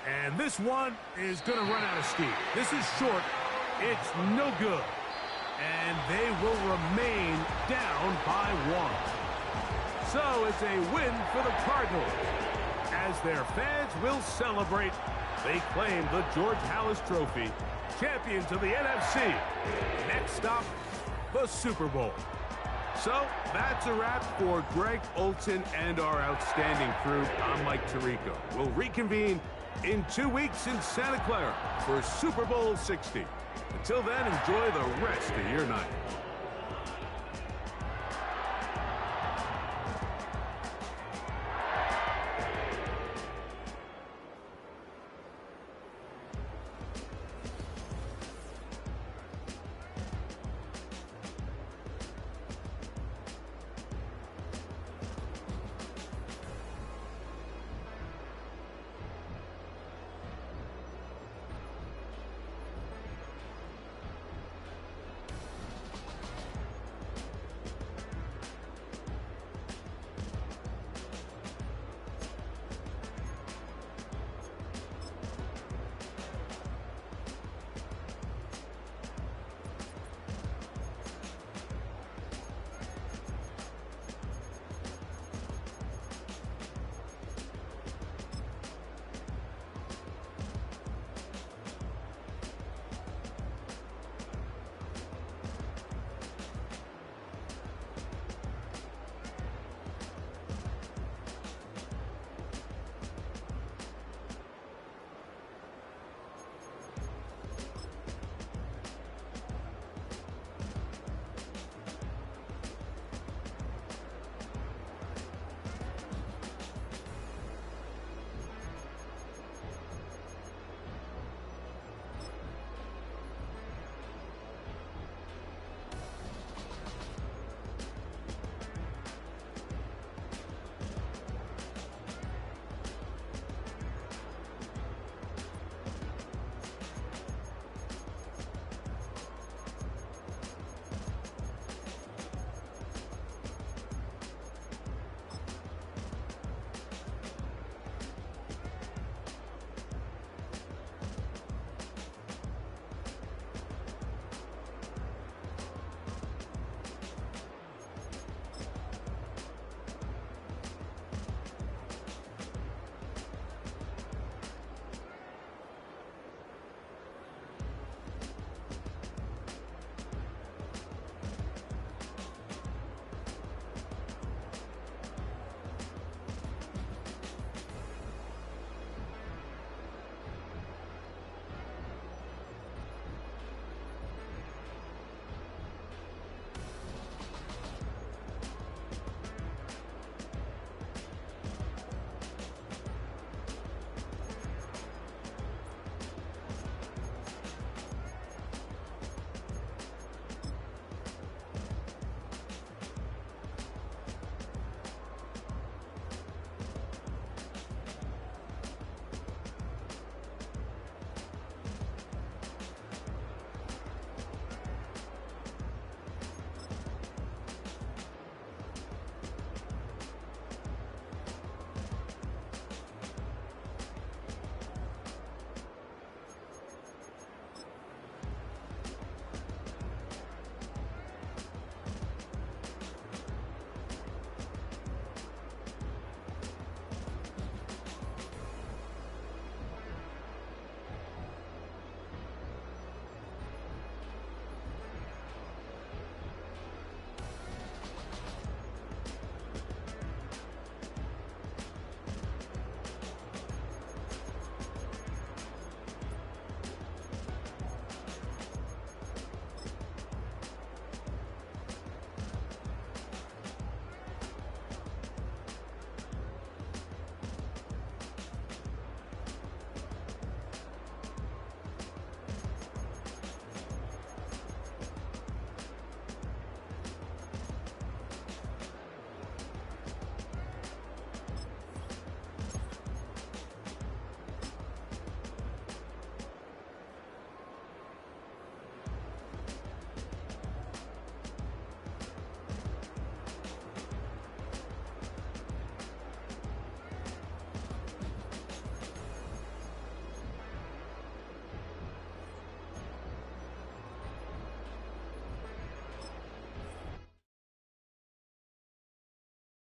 And this one is going to run out of steam. This is short. It's no good. And they will remain down by 1. So it's a win for the Cardinals. As their fans will celebrate, they claim the George Halas Trophy, champions of the NFC. Next stop, the Super Bowl. So that's a wrap for Greg Olson and our outstanding crew. I'm Mike Tirico. We'll reconvene in 2 weeks in Santa Clara for Super Bowl 60. Until then, enjoy the rest of your night.